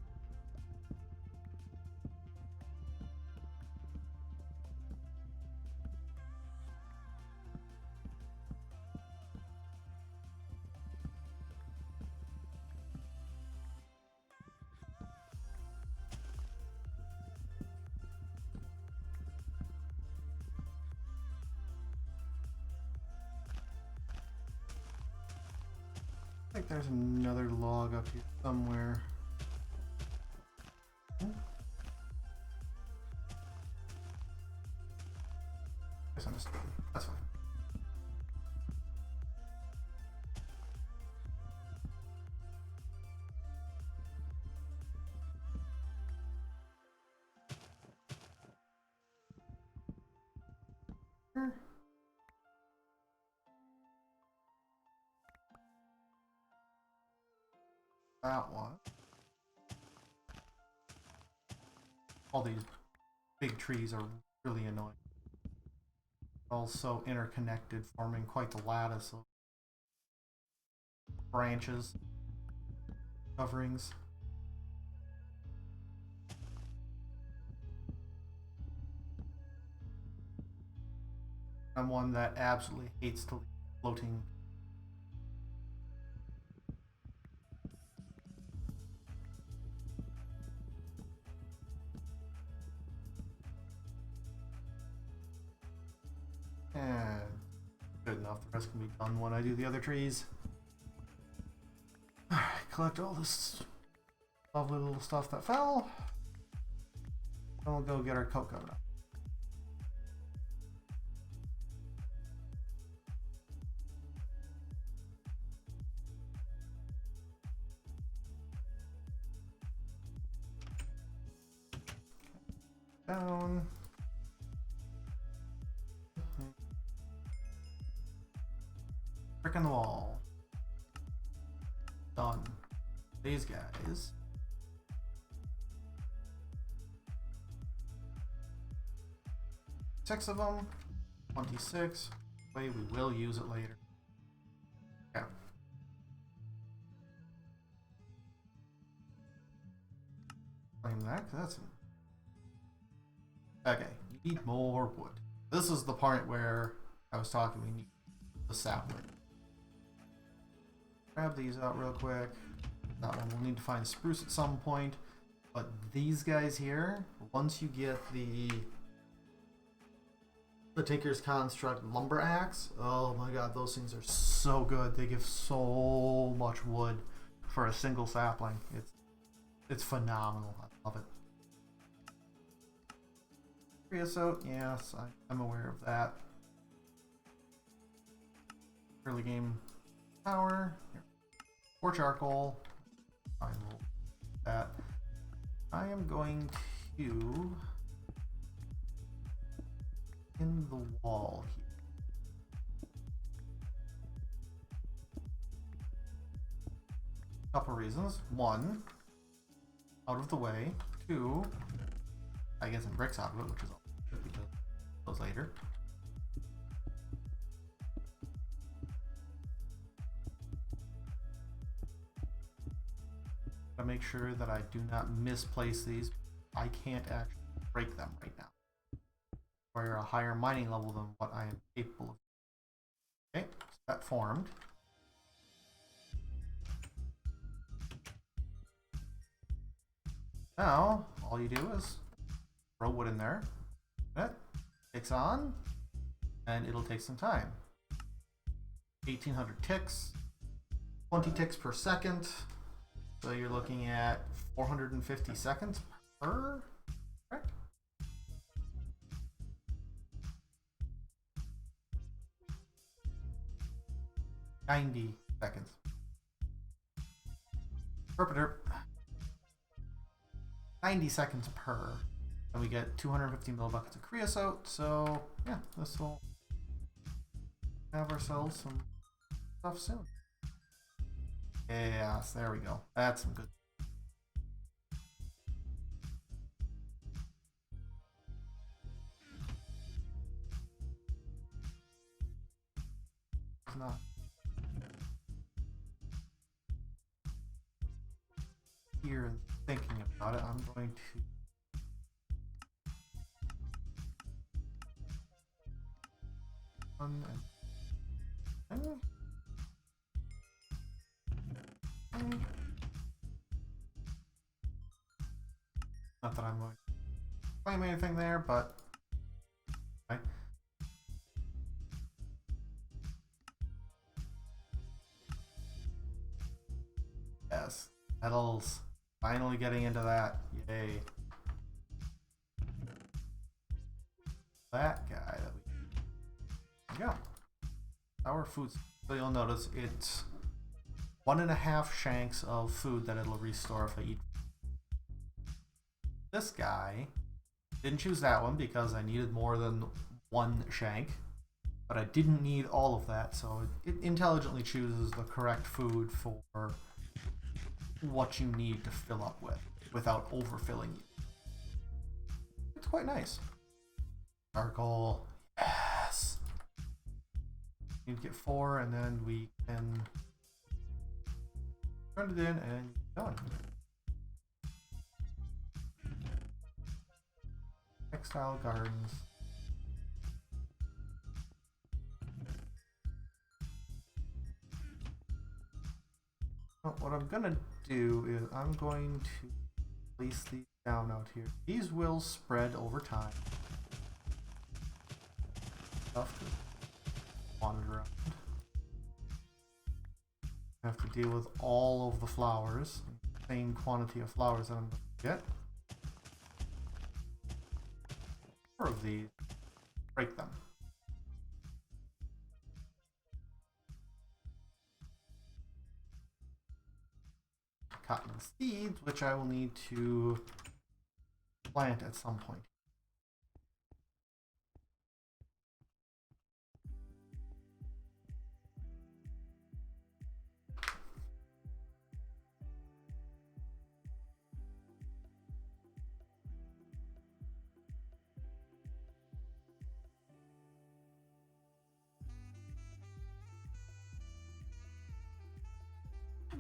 I think there's another log up here somewhere. Guess I'm just, that's fine. That one. All these big trees are really annoying. Also interconnected, forming quite the lattice of branches, coverings. I'm one that absolutely hates to leave floating. And good enough. The rest can be done when I do the other trees. Alright, collect all this lovely little stuff that fell. And we'll go get our cocoa now. Down. Brick in the wall. Done. These guys. Six of them. 26. Wait, we will use it later. Yeah. Claim that, because that's... Okay, you need more wood. This is the part where I was talking, we need the sapling. Grab these out real quick. That one we'll need to find spruce at some point. But these guys here, once you get the Tinker's Construct lumber axe, oh my god, those things are so good. They give so much wood for a single sapling. It's phenomenal. I love it. Creosote, yes, I'm aware of that. Early game power. Here. Or charcoal. Fine, we'll do that. I am going to in the wall here. Couple reasons. One, out of the way. Two, I get some bricks out of it, which is all good because those later. To make sure that I do not misplace these. I can't actually break them right now. Require a higher mining level than what I am capable of. Okay, so that formed. Now, all you do is throw wood in there. It takes on, and it'll take some time. 1800 ticks, 20 ticks per second. So you're looking at 450 seconds per, correct? $90 seconds. Herp. 90 seconds per. And we get 250 millibuckets of creosote. So yeah, this will have ourselves some stuff soon. Yes, there we go. That's some good. It's not. Here and thinking about it, I'm going to not that I'm going to claim anything there, but okay. Yes, metals. Finally getting into that. Yay. That guy that we go. Our food. So you'll notice it's 1.5 shanks of food that it'll restore if I eat. This guy didn't choose that one because I needed more than 1 shank, but I didn't need all of that, so it intelligently chooses the correct food for what you need to fill up with without overfilling you. It's quite nice. Charcoal, yes. You need to get 4, and then we can turn it in and done. Textile gardens. Well, what I'm gonna do is I'm going to place these down out here. These will spread over time. Stuff to wander around. I have to deal with all of the flowers, the same quantity of flowers that I'm going to get. 4 of these, break them. Cotton seeds, which I will need to plant at some point.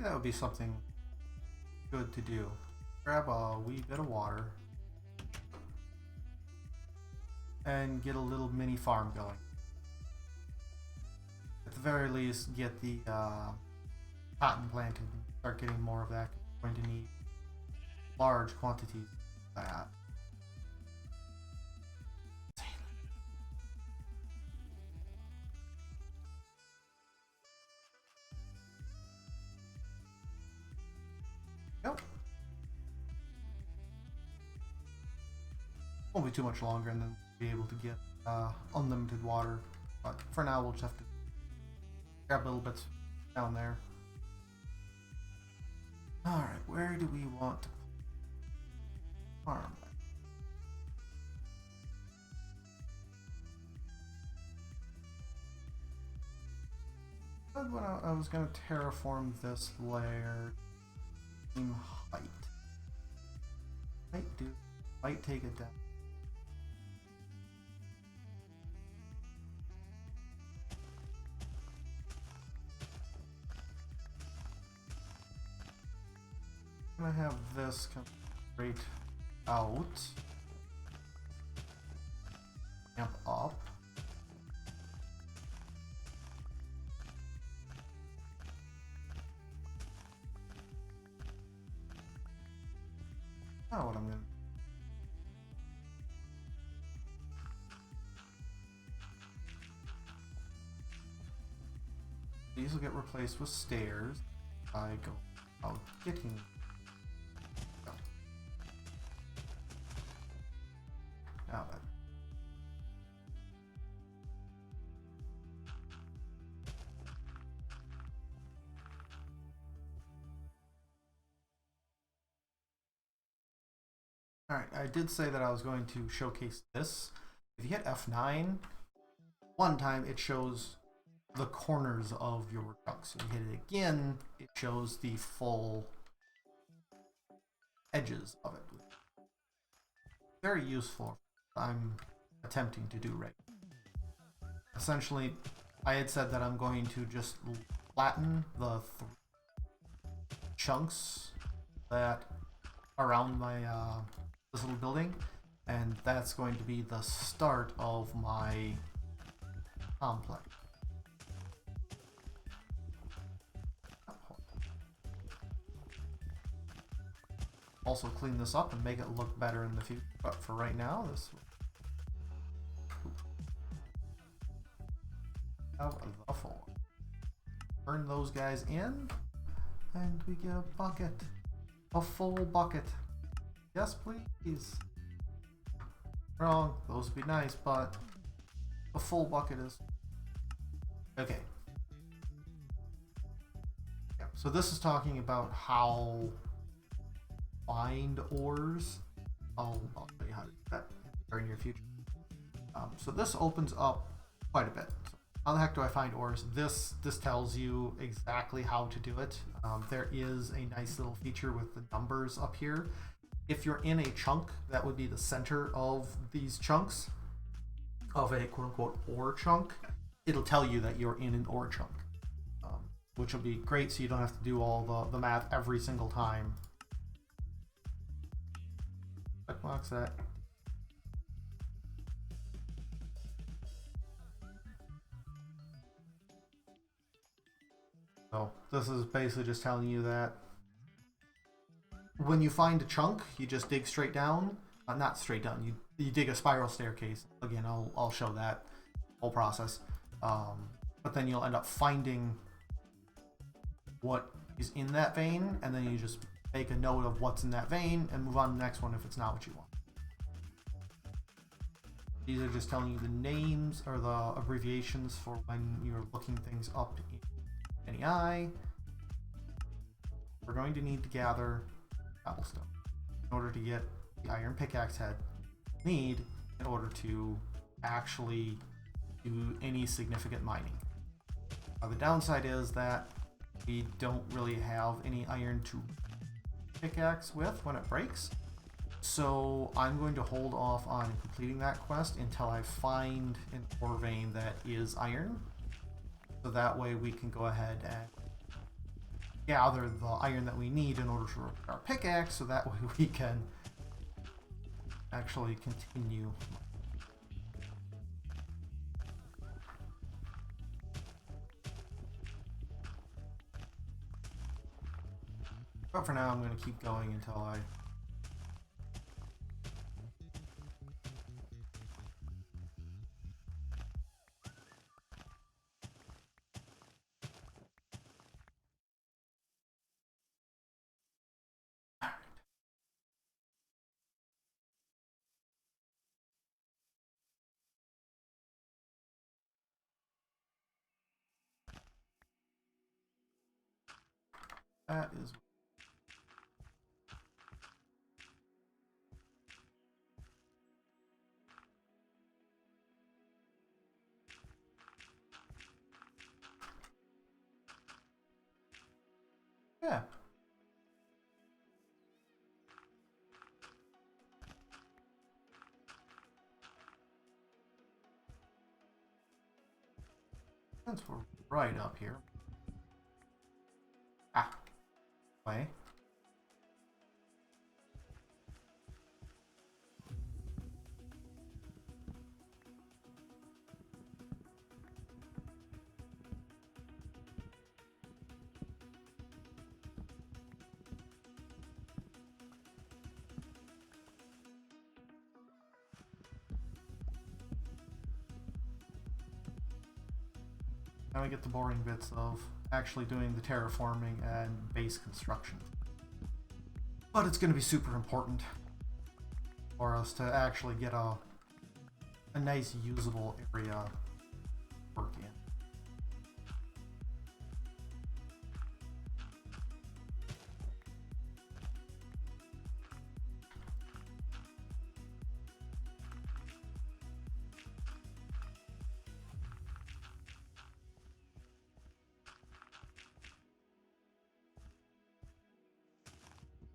maybe that would be something good to do. Grab a wee bit of water and get a little mini farm going. At the very least, get the cotton planted and start getting more of that. We're going to need large quantities of that. Yep. Won't be too much longer, and then we'll be able to get unlimited water. But for now, we'll just have to grab little bits down there. Alright, where do we want to farm? When I was going to terraform this layer, team height. Might take it down. I'm gonna have this come straight out, amp up. Now what I'm gonna. These will get replaced with stairs. I go out getting. Now then. Alright, I did say that I was going to showcase this. If you hit F9, one time it shows the corners of your chunks. If you hit it again, it shows the full edges of it. Very useful. I'm attempting to do right. Essentially, I had said that I'm going to just flatten the chunks that around my this little building, and that's going to be the start of my complex. Also clean this up and make it look better in the future, but for right now, this have the form. Turn those guys in, and we get a bucket, a full bucket. Yes, please. Wrong. Those would be nice, but a full bucket is okay. Yeah. So this is talking about how find ores. I'll show you how to do that in the near future. So this opens up quite a bit. So how the heck do I find ores? This tells you exactly how to do it. There is a nice little feature with the numbers up here. If you're in a chunk, that would be the center of these chunks of a quote-unquote ore chunk. It'll tell you that you're in an ore chunk, which will be great, so you don't have to do all the math every single time. Checkbox that. So this is basically just telling you that when you find a chunk, you just dig straight down. Not straight down. You dig a spiral staircase. Again, I'll show that whole process. But then you'll end up finding what is in that vein, and then you just make a note of what's in that vein and move on to the next one if it's not what you want. These are just telling you the names or the abbreviations for when you're looking things up in NEI. We're going to need to gather cobblestone in order to get the iron pickaxe head need in order to actually do any significant mining. The downside is that we don't really have any iron to pickaxe with when it breaks, so I'm going to hold off on completing that quest until I find an ore vein that is iron, so that way we can go ahead and gather the iron that we need in order to repair our pickaxe, so that way we can actually continue. But for now, I'm going to keep going until I... That is... Yeah. Since we're right up here. Ah. Way. Now we get the boring bits of actually doing the terraforming and base construction. But it's going to be super important for us to actually get a nice usable area to work in.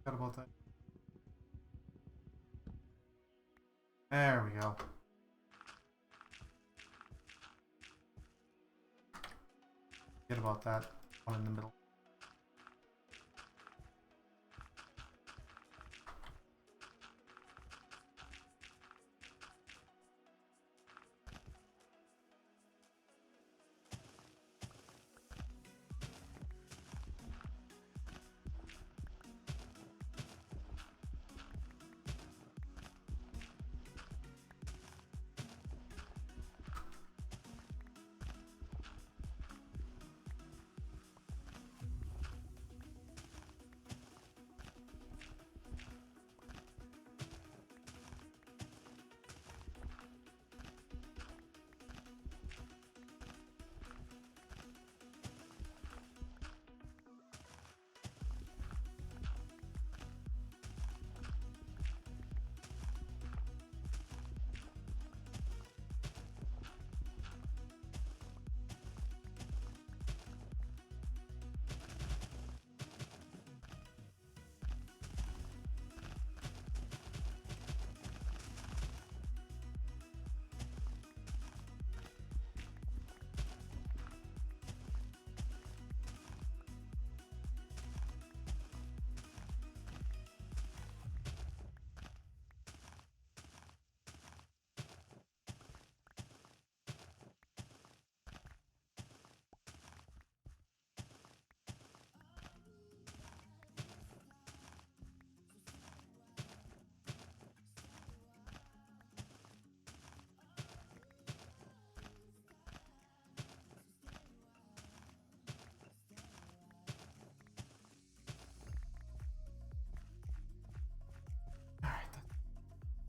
Forgot about that. There we go. Forget about that one in the middle.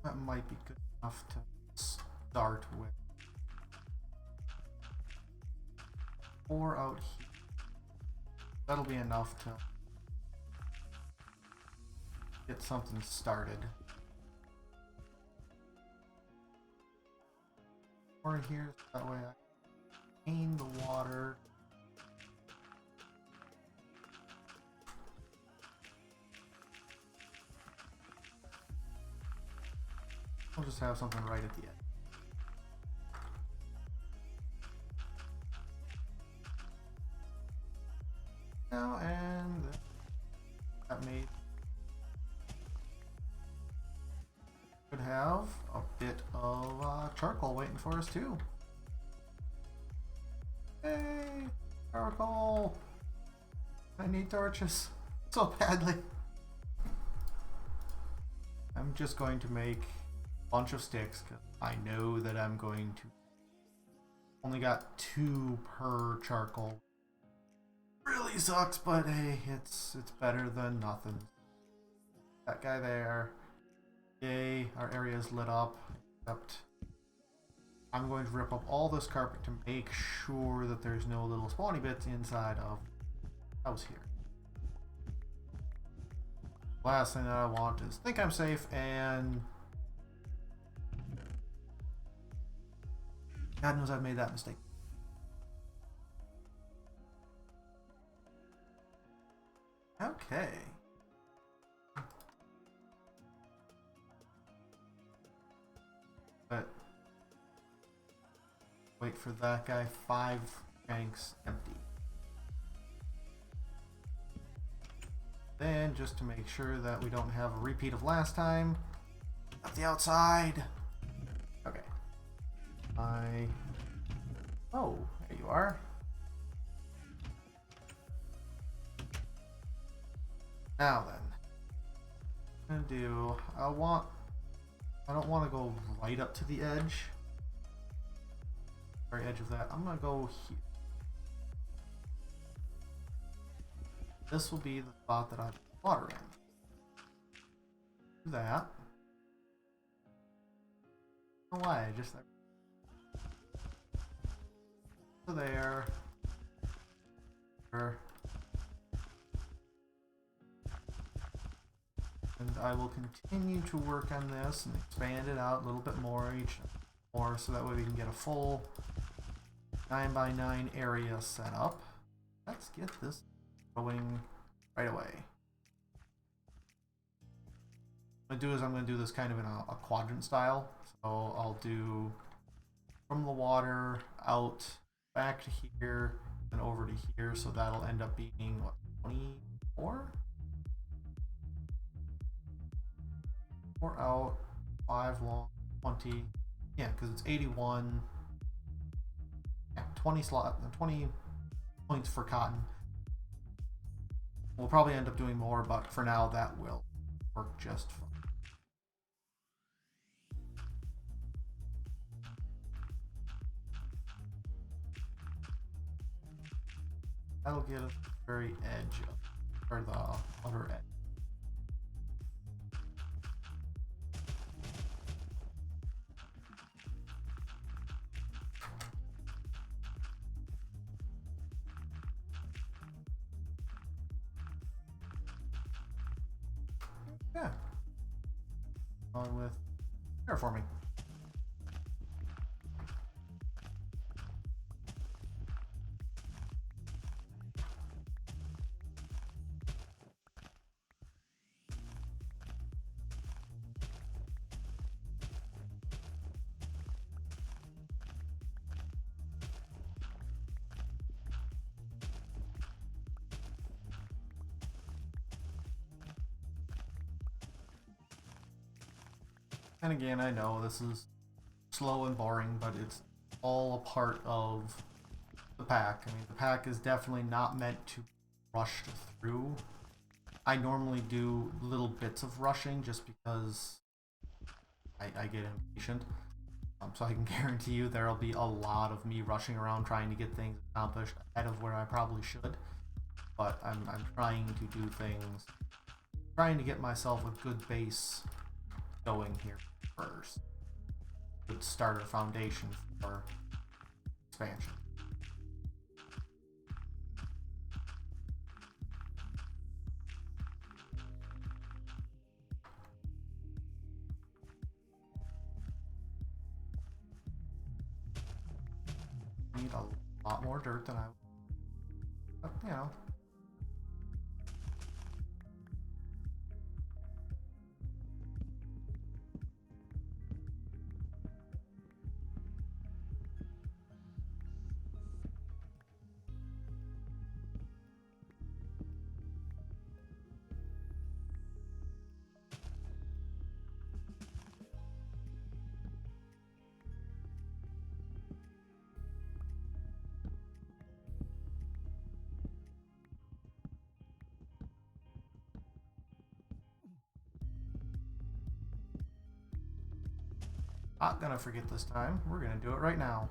That might be good enough to start with. Or out here. That'll be enough to get something started. Or here, so that way I can the water. We'll just have something right at the end. Now, and could have a bit of charcoal waiting for us too. Hey, charcoal! I need torches so badly. I'm just going to make a bunch of sticks because I know that I'm going to only got 2 per charcoal. Really sucks, but hey, it's better than nothing. That guy there. Yay, our area is lit up. Except I'm going to rip up all this carpet to make sure that there's no little spawny bits inside of the house here. Last thing that I want is think I'm safe and God knows I've made that mistake. Okay. But wait for that guy. 5 tanks empty. Then just to make sure that we don't have a repeat of last time, up the outside. Okay. Oh, there you are. Now then, I'm gonna do. I don't want to go right up to the edge. Very edge of that. I'm gonna go here. This will be the spot that I put water in. Do that. No way, just there. So there. And I will continue to work on this and expand it out a little bit more so that way we can get a full 9x9 area set up. Let's get this going right away. What I'm going to do this kind of in a quadrant style. So I'll do from the water out back to here and over to here. So that'll end up being what, 24? 4 out, 5 long, 20. Yeah, because it's 81. Yeah, 20 points for cotton. We'll probably end up doing more, but for now that will work just fine. That'll get us the very edge of, or the other edge. Yeah. On with terraforming. And again, I know this is slow and boring, but it's all a part of the pack. I mean, the pack is definitely not meant to be rushed through. I normally do little bits of rushing just because I get impatient. So I can guarantee you there'll be a lot of me rushing around trying to get things accomplished ahead of where I probably should. But I'm trying to do things, trying to get myself a good base going here first. Good starter foundation for expansion. Need a lot more dirt than I would, but you know. Not gonna forget this time. We're gonna do it right now.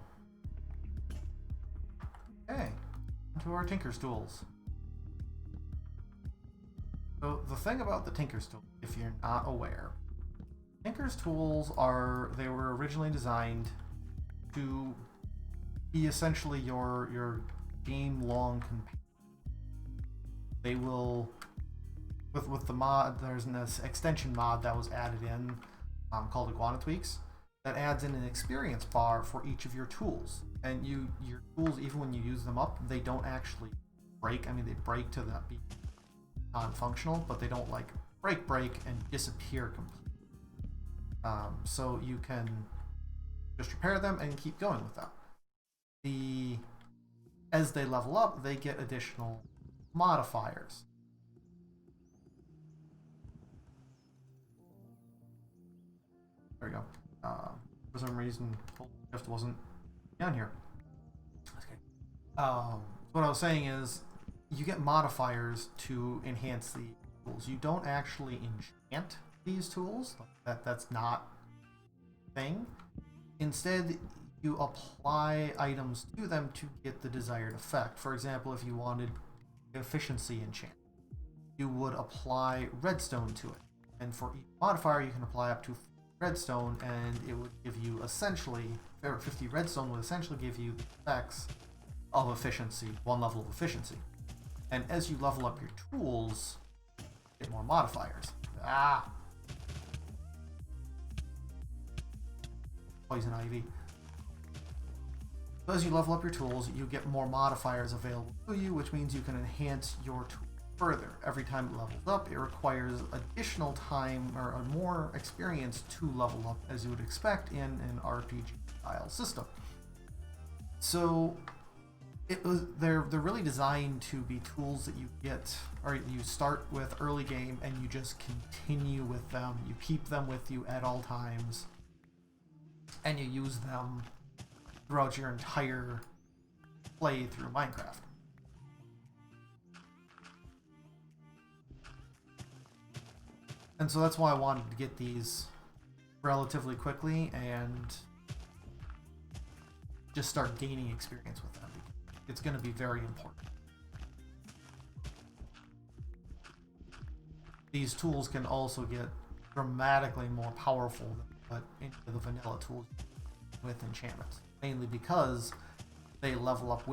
Okay, into our Tinker's tools. So the thing about the Tinker's tool, if you're not aware, Tinker's tools they were originally designed to be essentially your game-long companion. They will, with the mod, there's an extension mod that was added in called Iguana Tweaks that adds in an experience bar for each of your tools. And your tools, even when you use them up, they don't actually break. I mean, they break to that be non-functional, but they don't like break and disappear completely. So you can just repair them and keep going with them. As they level up, they get additional modifiers. There we go. For some reason, shift wasn't down here. Okay. What I was saying is, you get modifiers to enhance the tools. You don't actually enchant these tools. That's not a thing. Instead, you apply items to them to get the desired effect. For example, if you wanted efficiency enchant, you would apply redstone to it. And for each modifier, you can apply up to redstone, and it would give you essentially, 50 redstone would essentially give you the effects of efficiency, one level of efficiency. And as you level up your tools, you get more modifiers. Poison ivy. So as you level up your tools, you get more modifiers available to you, which means you can enhance your tool further. Every time it levels up, it requires additional time or more experience to level up, as you would expect in an RPG style system. So they're really designed to be tools that you get, or you start with early game and you just continue with them. You keep them with you at all times, and you use them throughout your entire play through Minecraft. And so that's why I wanted to get these relatively quickly and just start gaining experience with them. It's going to be very important. These tools can also get dramatically more powerful than into the vanilla tools with enchantments, mainly because they level up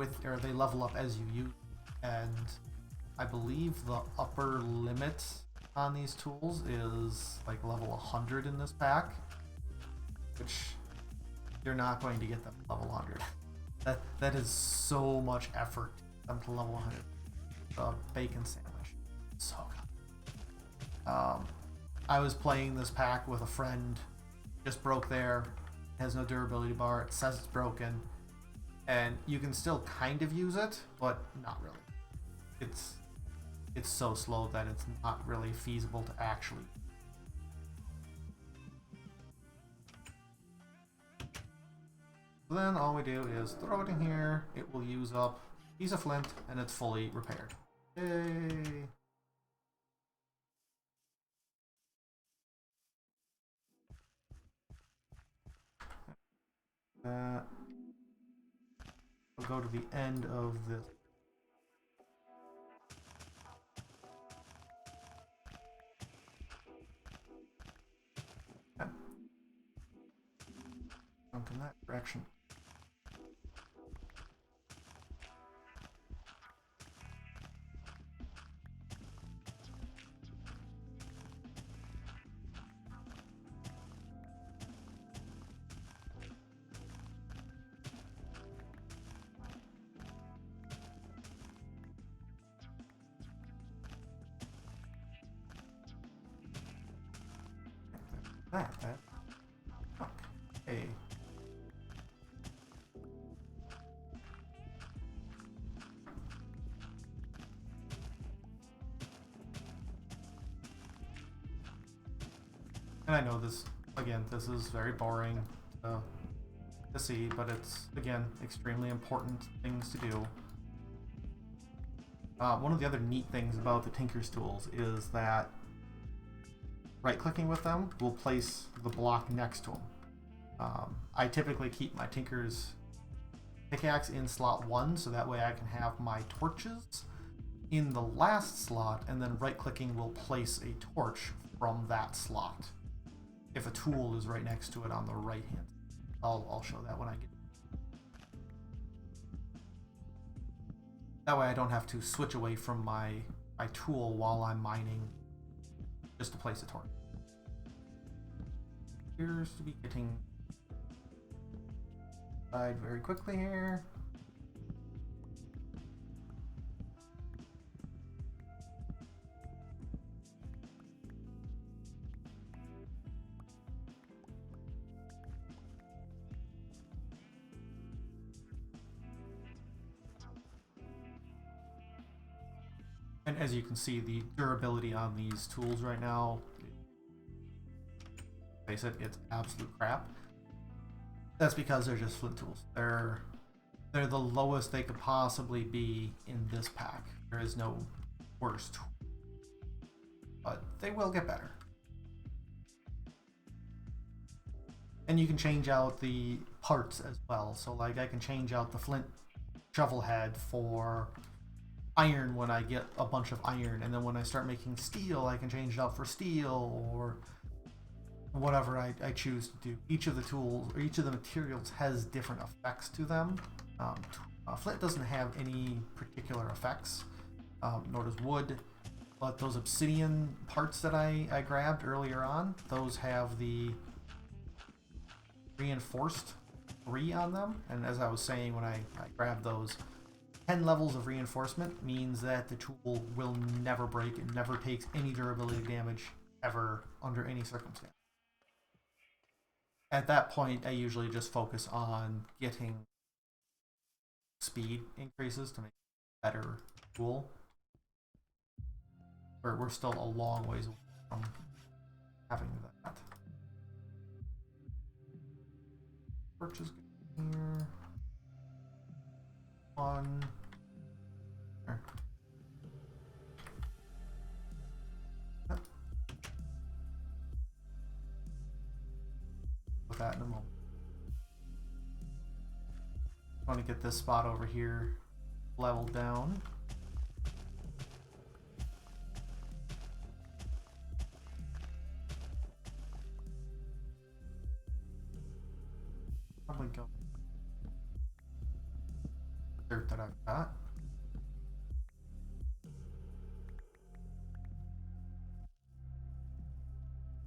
they level up as you use, and I believe the upper limit on these tools is like level 100 in this pack, which you're not going to get them level 100. That is so much effort for them to level 100. The bacon sandwich, so good. I was playing this pack with a friend, just broke there, has no durability bar, it says it's broken, and you can still kind of use it, but not really. It's so slow that it's not really feasible to actually. Then all we do is throw it in here, it will use up a piece of flint, and it's fully repaired. Yay! We'll go to the end of this. Okay. Jump in that direction. That. Okay. And I know this, again, this is very boring to see, but it's, again, extremely important things to do. One of the other neat things about the Tinker's tools is that right-clicking with them will place the block next to them. I typically keep my Tinker's pickaxe in slot 1, so that way I can have my torches in the last slot, and then right-clicking will place a torch from that slot if a tool is right next to it on the right hand. I'll show that when I get. That way I don't have to switch away from my tool while I'm mining just to place a torch. Appears to be getting very quickly here. And as you can see, the durability on these tools right now, face it, it's absolute crap. That's because they're just flint tools. They're the lowest they could possibly be in this pack. There is no worse tool, but they will get better. And you can change out the parts as well. So like I can change out the flint shovel head for iron when I get a bunch of iron, and then when I start making steel I can change it out for steel, or whatever I choose to do. Each of the tools or each of the materials has different effects to them. Flint doesn't have any particular effects, nor does wood, but those obsidian parts that I grabbed earlier on, those have the reinforced 3 on them, and as I was saying when I grabbed those, 10 levels of reinforcement means that the tool will never break. It never takes any durability damage ever under any circumstance. At that point, I usually just focus on getting speed increases to make a better tool. We're still a long ways away from having that. Purchase here. One. There. Yep. With that in a moment. I want to get this spot over here leveled down. Probably go dirt that I've got.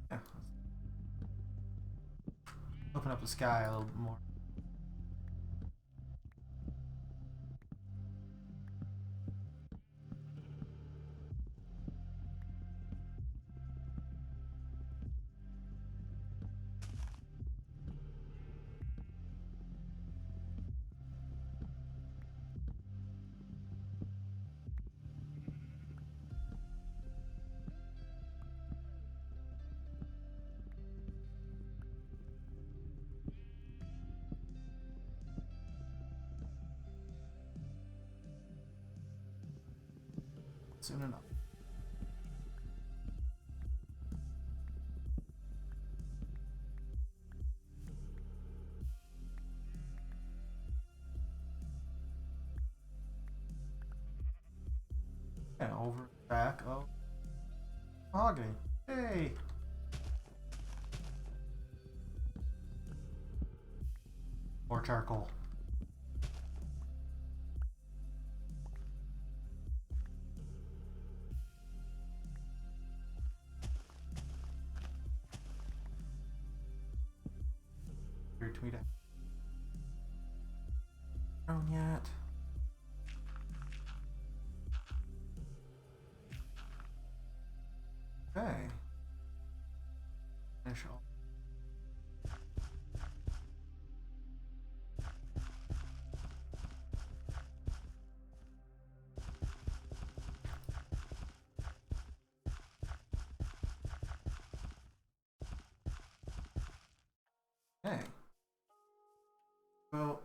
Yeah. Open up the sky a little bit more. Soon enough. And over back of mahogany. Hey! More charcoal. Here to meet it. Grown yet? Okay. Finish all. Okay. So,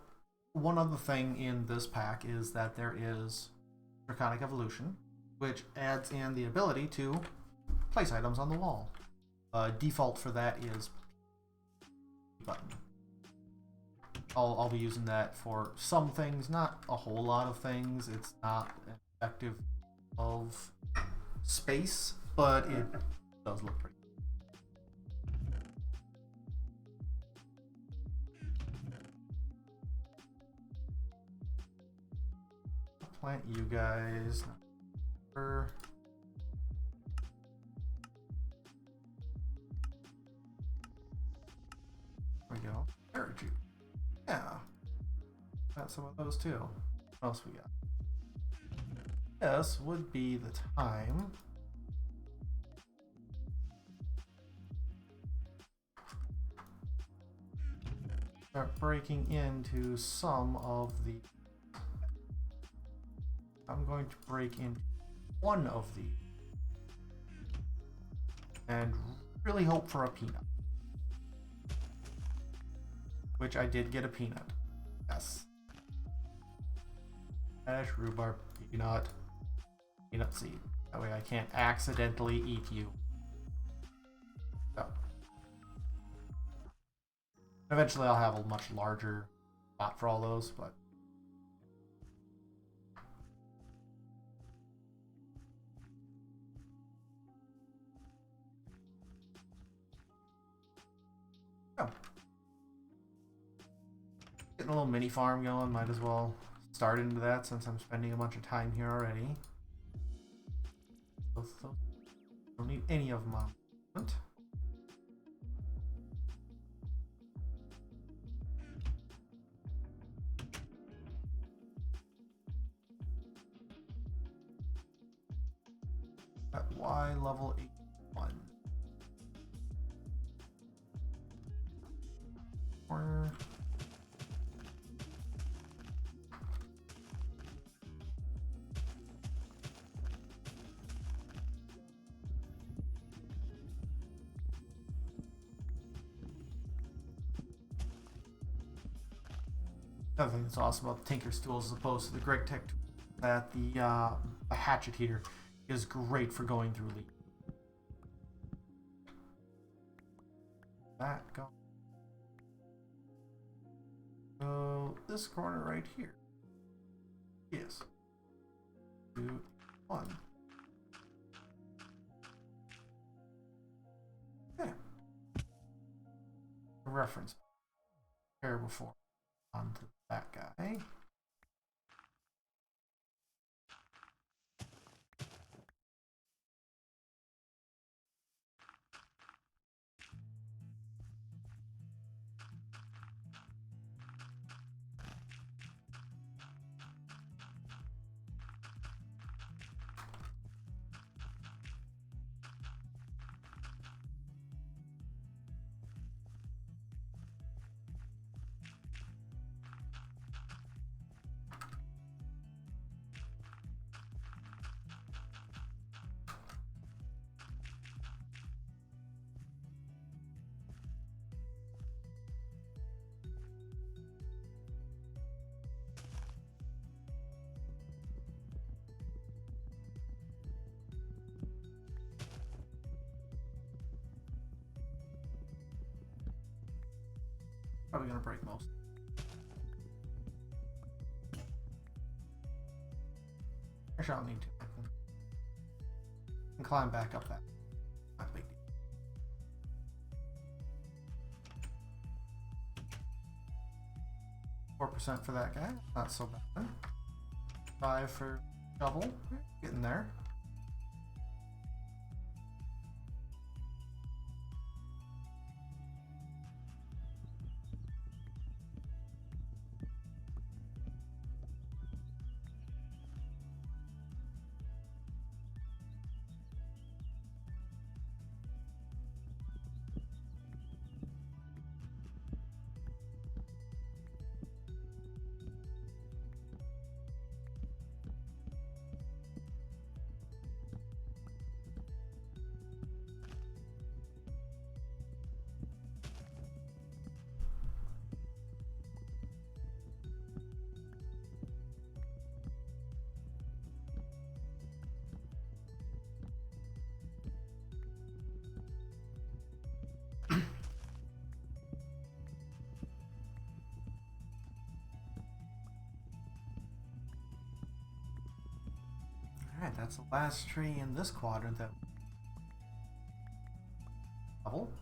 one other thing in this pack is that there is Draconic Evolution, which adds in the ability to place items on the wall. Default for that is button. I'll be using that for some things, not a whole lot of things. It's not an effective of space, but it does look pretty. Plant you guys. There we go. Carrot juice. Yeah. Got some of those too. What else we got? This would be the time. Start breaking into some of the. I'm going to break into one of these and really hope for a peanut. Which I did get a peanut. Yes. Ash, rhubarb, peanut, peanut seed. That way I can't accidentally eat you. So. Eventually I'll have a much larger spot for all those, but oh. Getting a little mini farm going, might as well start into that since I'm spending a bunch of time here already. Don't need any of them. At Y level 81. Corner. Another thing that's awesome about the Tinker's tools as opposed to the Greg Tech tool, that the hatchet heater is great for going through leaks. That go. So this corner right here. Yes. 2, 1. Okay. Reference. Here before. On to that guy. Probably gonna break most. Actually, I don't need to. I can climb back up that. Not a big deal. 4% for that guy. Not so bad. 5 for shovel. Getting there. Alright, that's the last tree in this quadrant that level.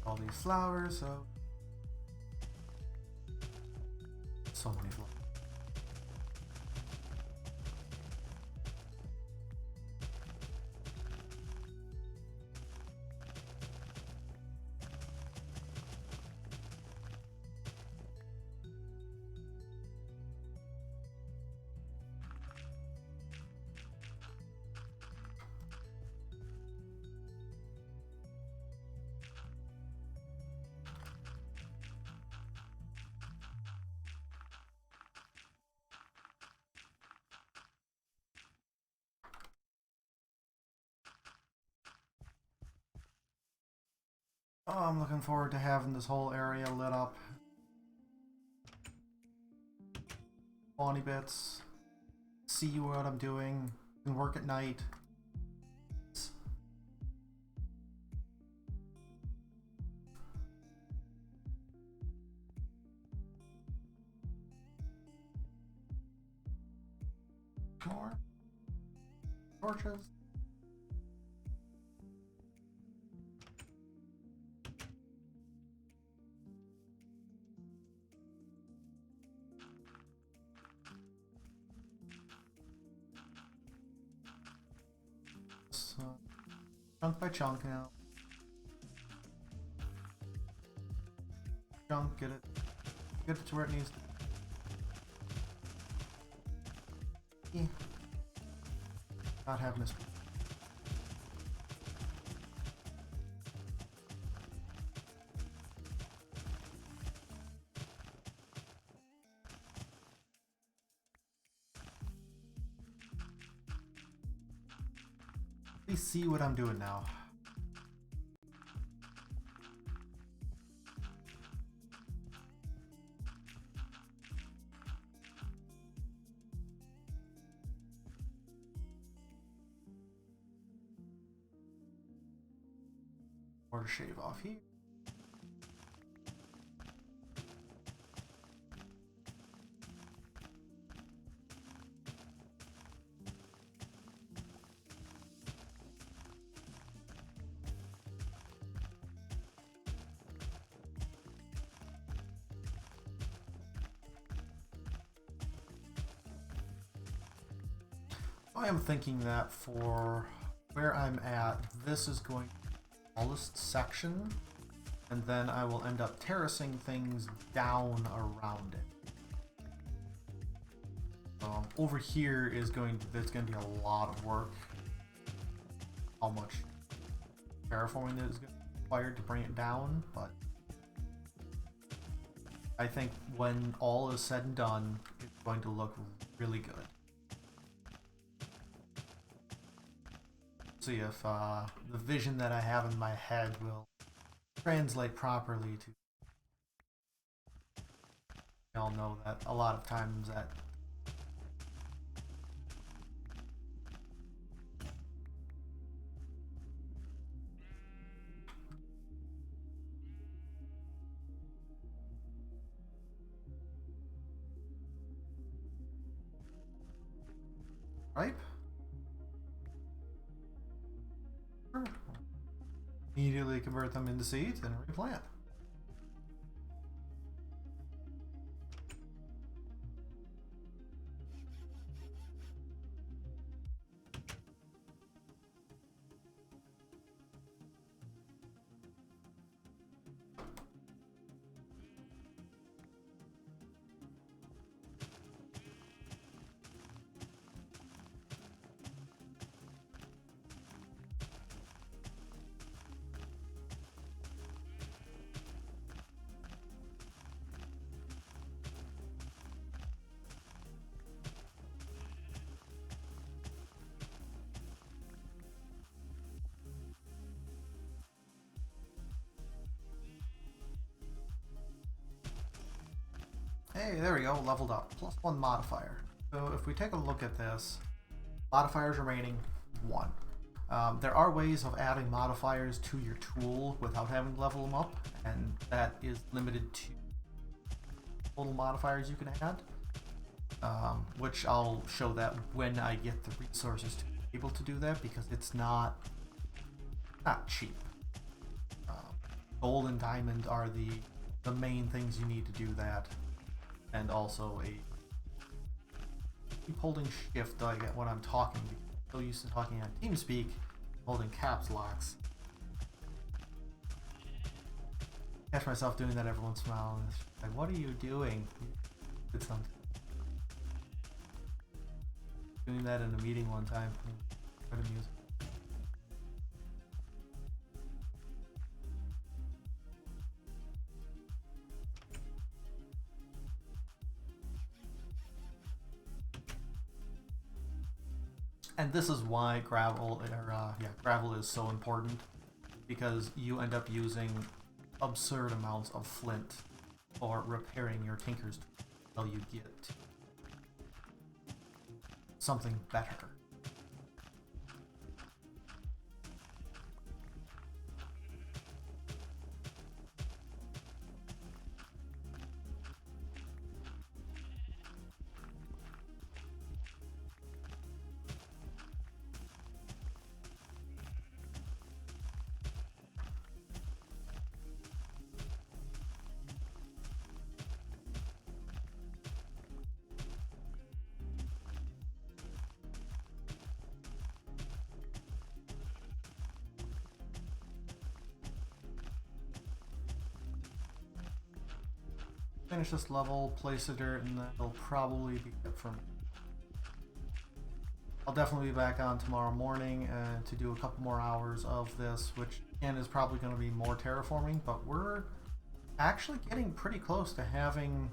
All these flowers, so many flowers. Oh, I'm looking forward to having this whole area lit up. Spawny bits. See what I'm doing. Can work at night. More torches. Chunk by chunk now. Chunk, get it to where it needs to be. Not having this. Please see what I'm doing now. Or to shave off here. I am thinking that for where I'm at, this is going to be the smallest section, and then I will end up terracing things down around it. Over here is there's going to be a lot of work. How much terraforming that is required to bring it down, but I think when all is said and done, it's going to look really good. See if the vision that I have in my head will translate properly to. We all know that a lot of times that ripe. Immediately convert them into seeds and replant. Hey, there we go, leveled up. +1 modifier. So if we take a look at this, modifiers remaining 1. There are ways of adding modifiers to your tool without having to level them up, and that is limited to total modifiers you can add, which I'll show that when I get the resources to be able to do that, because it's not cheap. Gold and diamond are the main things you need to do that, and also keep holding shift like when I'm talking. I'm so used to talking on TeamSpeak, holding caps locks. Catch myself doing that every once in a while, and it's like, what are you doing? It's something. Doing that in a meeting one time. Quite amusing. And this is why gravel is so important, because you end up using absurd amounts of flint for repairing your tinker's tool until you get something better. Finish this level, place the dirt, and then it'll probably be it from. I'll definitely be back on tomorrow morning to do a couple more hours of this, which again is probably going to be more terraforming, but we're actually getting pretty close to having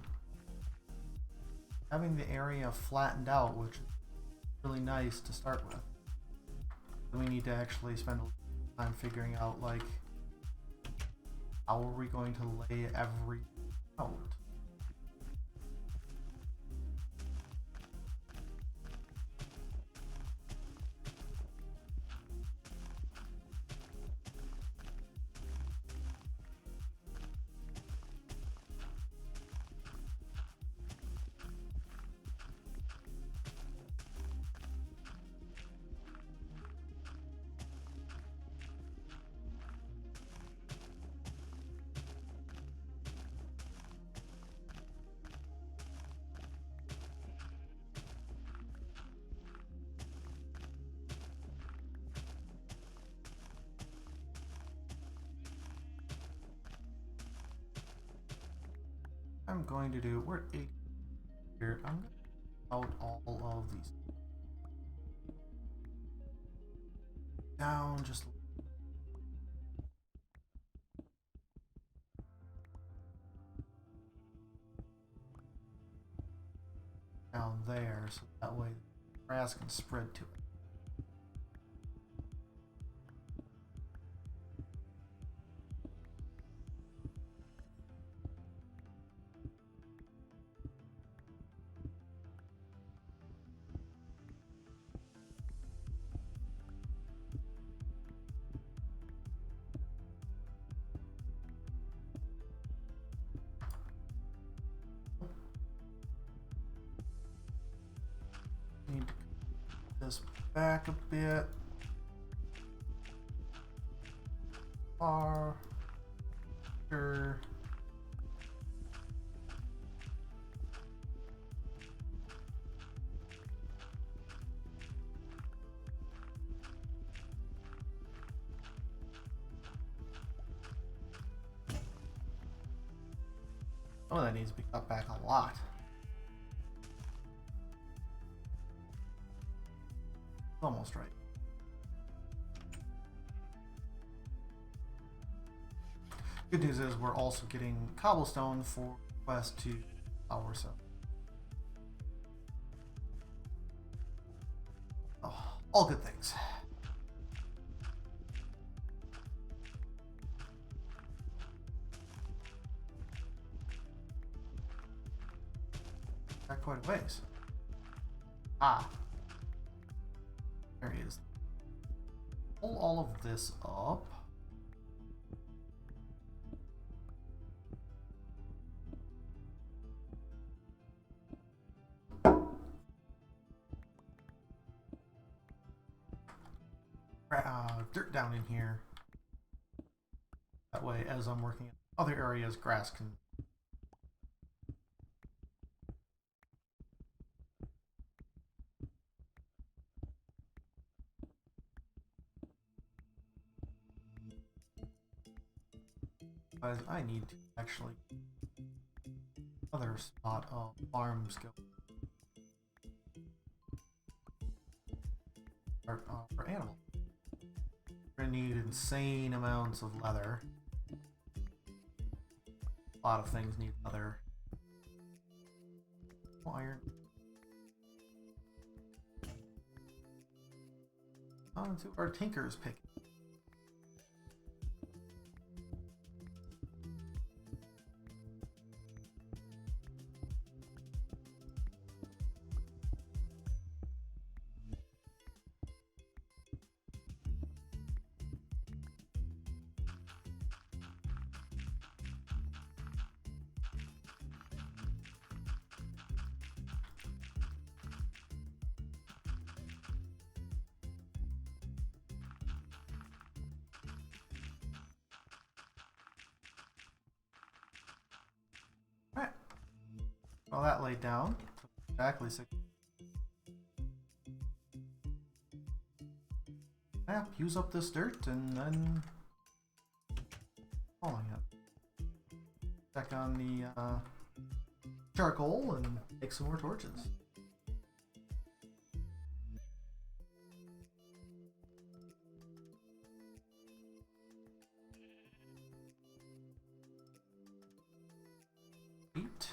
the area flattened out, which is really nice to start with. Then we need to actually spend a little time figuring out, like, how are we going to lay every out. I'm going to do, we're at 8 here. I'm going to out all of these down just down there, so that way the grass can spread to it. Need to cut this back a bit. Far. Sure. Oh, that needs to be cut back a lot. Almost right. Good news is we're also getting cobblestone for quest to our so. Oh, all good things. Back quite a ways. Ah. There he is. Pull all of this up. Dirt down in here. That way, as I'm working in other areas, grass can. But I need to actually other spot of farms go for animals. We're gonna need insane amounts of leather. A lot of things need leather. Iron. On to our tinker's pick. Alright. Well, that laid down. Exactly 6. Map, use up this dirt and then hauling it. Check on the charcoal and make some more torches. Eight.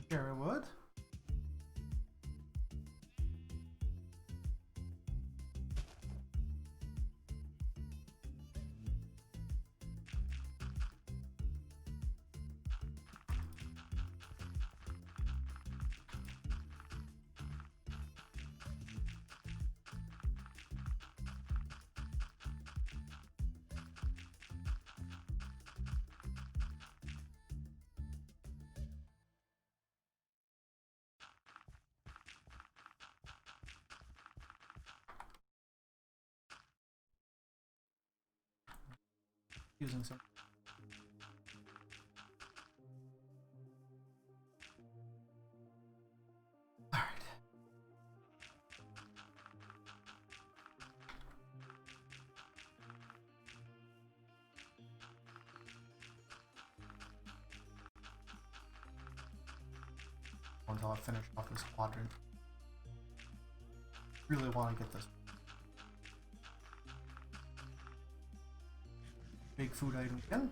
Cherry wood. Using some. All right. Until I finish off this quadrant. Really want to get this big food item again.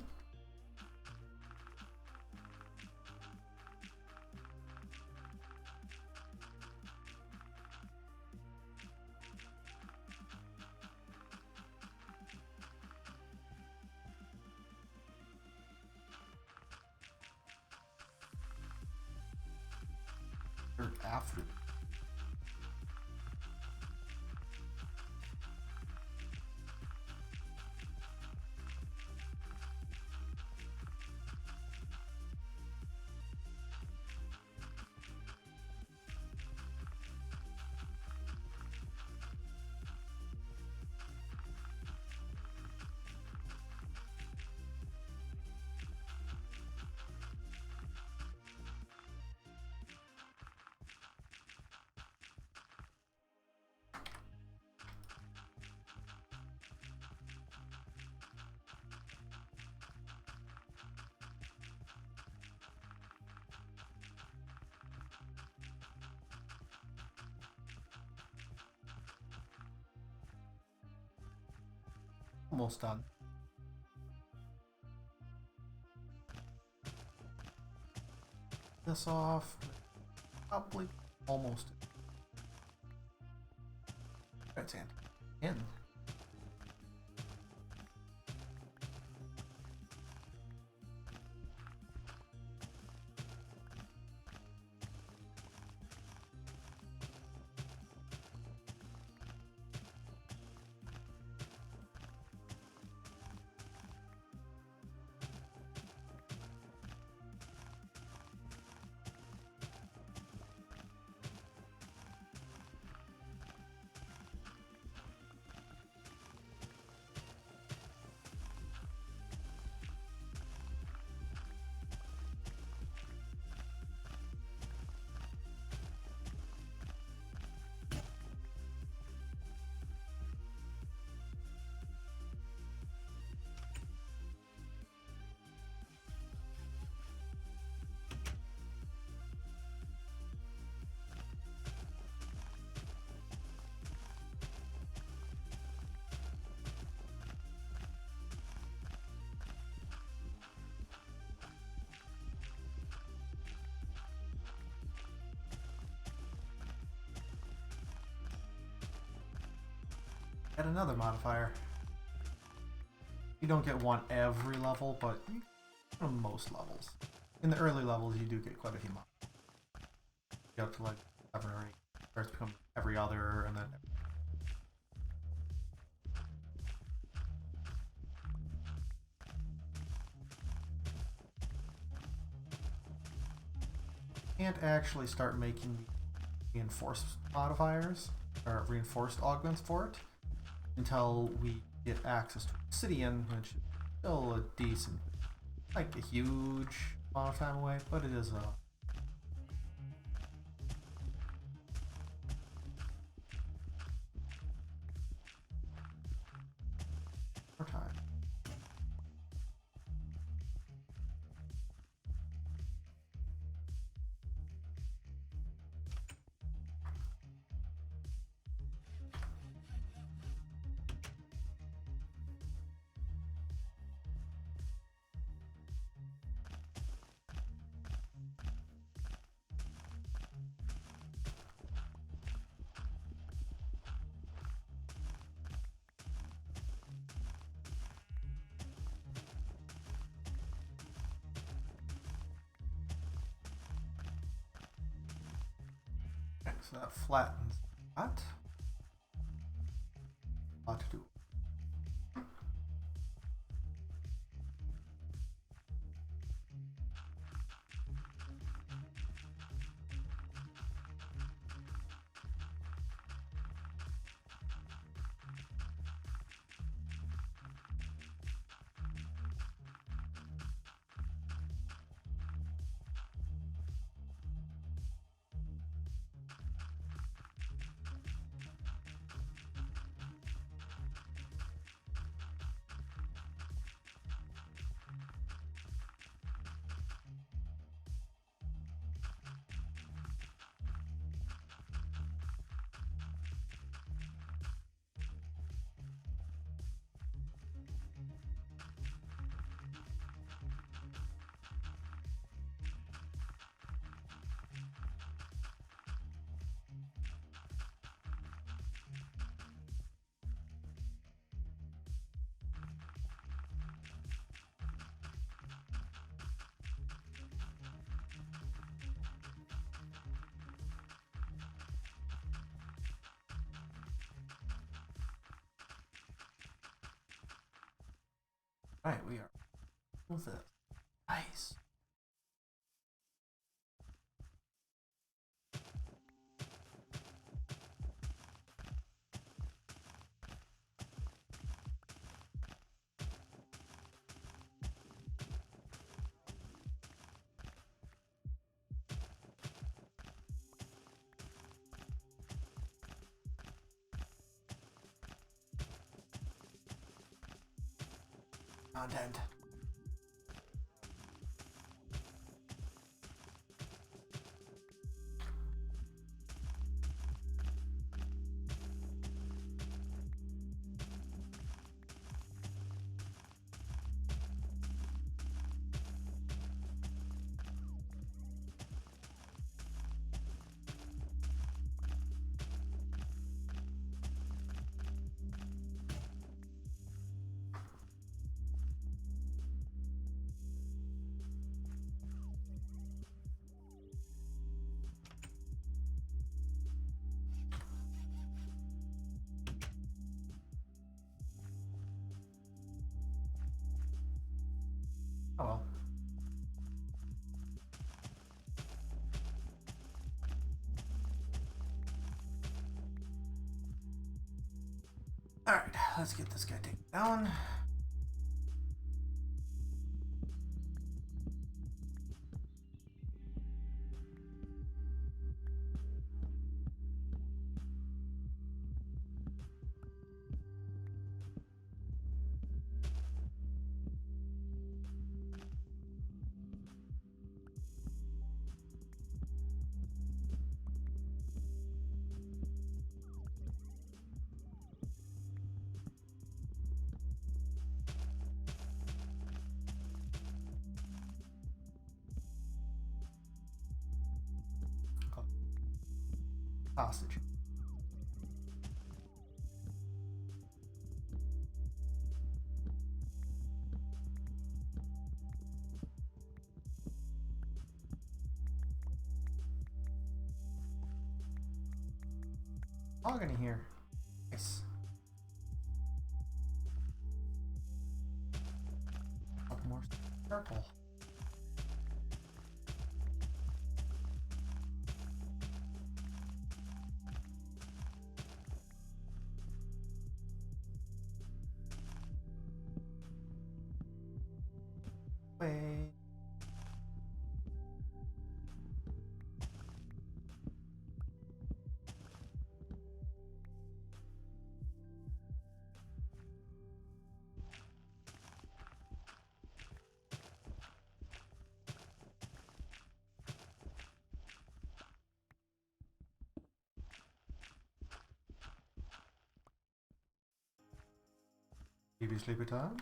Or after. Almost done. This off. Probably almost. Right, Sand. In. Add another modifier. You don't get one every level, but you get on most levels. In the early levels, you do get quite a few modifiers. You get up to like 7 or 8. It starts to become every other, and then can't actually start making reinforced modifiers or reinforced augments for it until we get access to Obsidian, which is still a decent, like a huge amount of time away, but it is a more time. So that flattens that. A lot to do. Alright, we are with this. Nice. Content. Alright, let's get this guy taken down. Hostage. Mahogany here. Nice. Up more circle. Wait. Maybe sleepy time.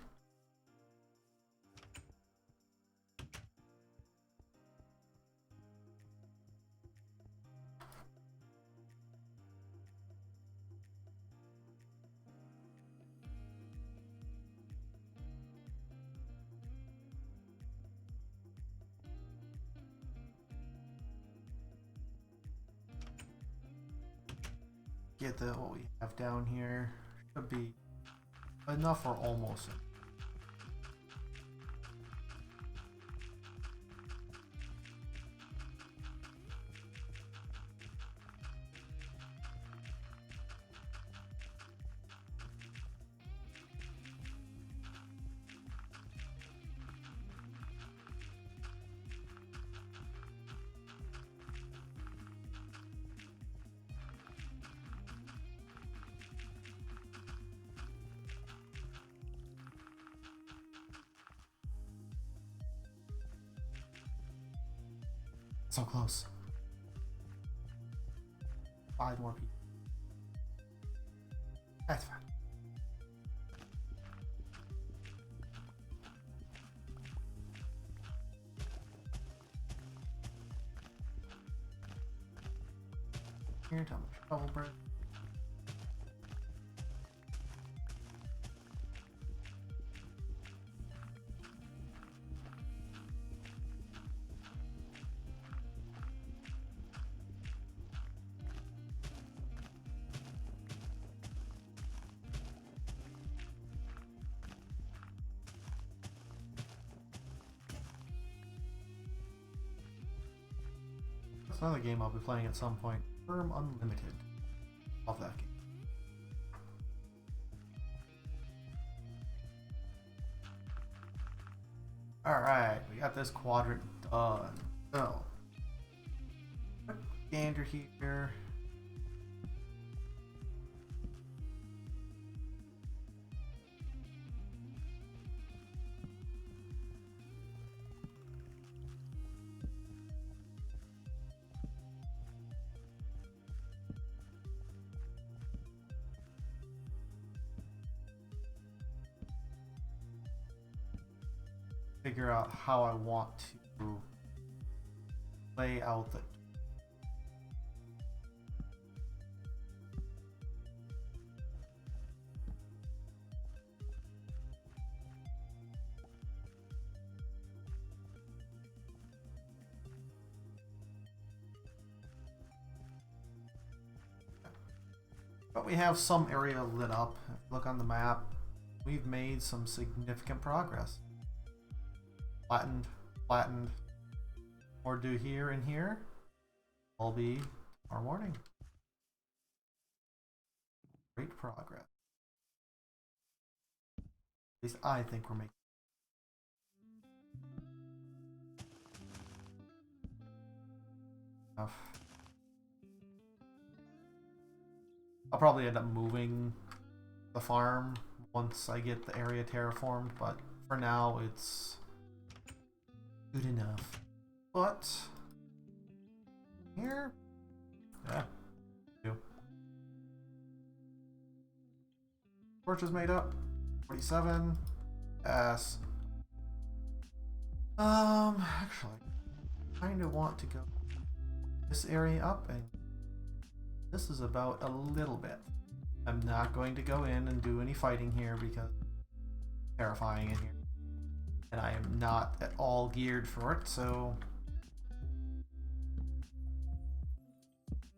Get the what we have down here. Should be enough or almost. So close. 5 more people. That's fine. Here, tell me, shovel bread. That's another game I'll be playing at some point. Firm Unlimited. Love that game. Alright, we got this quadrant done. So, quick gander here. Figure out how I want to lay out the but we have some area lit up. If you look on the map, we've made some significant progress. Flattened, flattened. More do here and here. Will be tomorrow morning. Great progress. least I think we're making. Enough. I'll probably end up moving the farm once I get the area terraformed, but for now it's good enough. But here, yeah, do. Torches made up. 47. Yes. Actually, I kind of want to go this area up, and this is about a little bit. I'm not going to go in and do any fighting here because it's terrifying in here. And I am not at all geared for it, so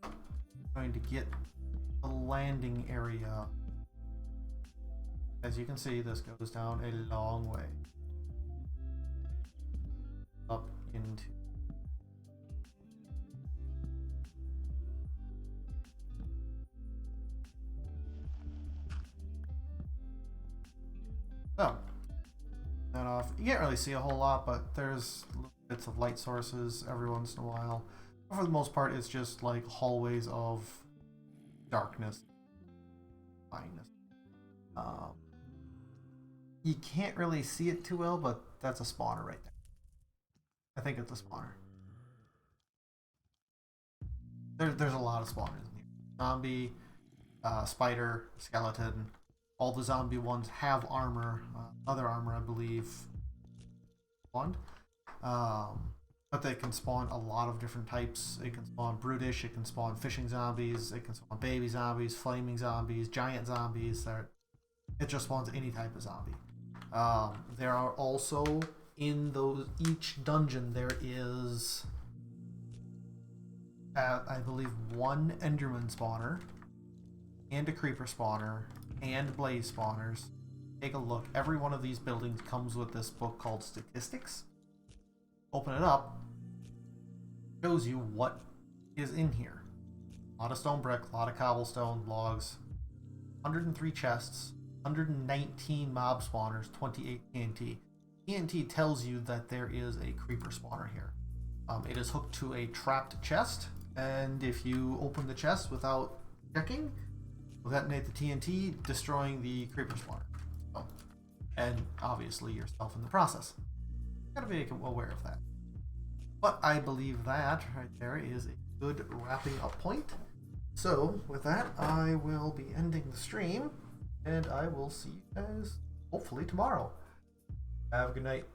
I'm going to get the landing area. As you can see, this goes down a long way. Up into. So, and off. You can't really see a whole lot, but there's little bits of light sources every once in a while. But for the most part, it's just like hallways of darkness, blindness. You can't really see it too well, but that's a spawner right there. I think it's a spawner. There's a lot of spawners in here. Zombie, spider, skeleton. All the zombie ones have armor, other armor, I believe. One. But they can spawn a lot of different types. It can spawn brutish, it can spawn fishing zombies, it can spawn baby zombies, flaming zombies, giant zombies. It just spawns any type of zombie. There are also in each dungeon there is, I believe, one Enderman spawner, and a creeper spawner, and blaze spawners. Take a look. Every one of these buildings comes with this book called Statistics. Open it up. Shows you what is in here. A lot of stone brick, a lot of cobblestone, logs, 103 chests, 119 mob spawners, 28 TNT. TNT tells you that there is a creeper spawner here. It is hooked to a trapped chest, and if you open the chest without checking, will detonate the TNT, destroying the creeper spawner. So, and obviously yourself in the process. Gotta be aware of that. But I believe that right there is a good wrapping up point. So with that, I will be ending the stream, and I will see you guys hopefully tomorrow. Have a good night.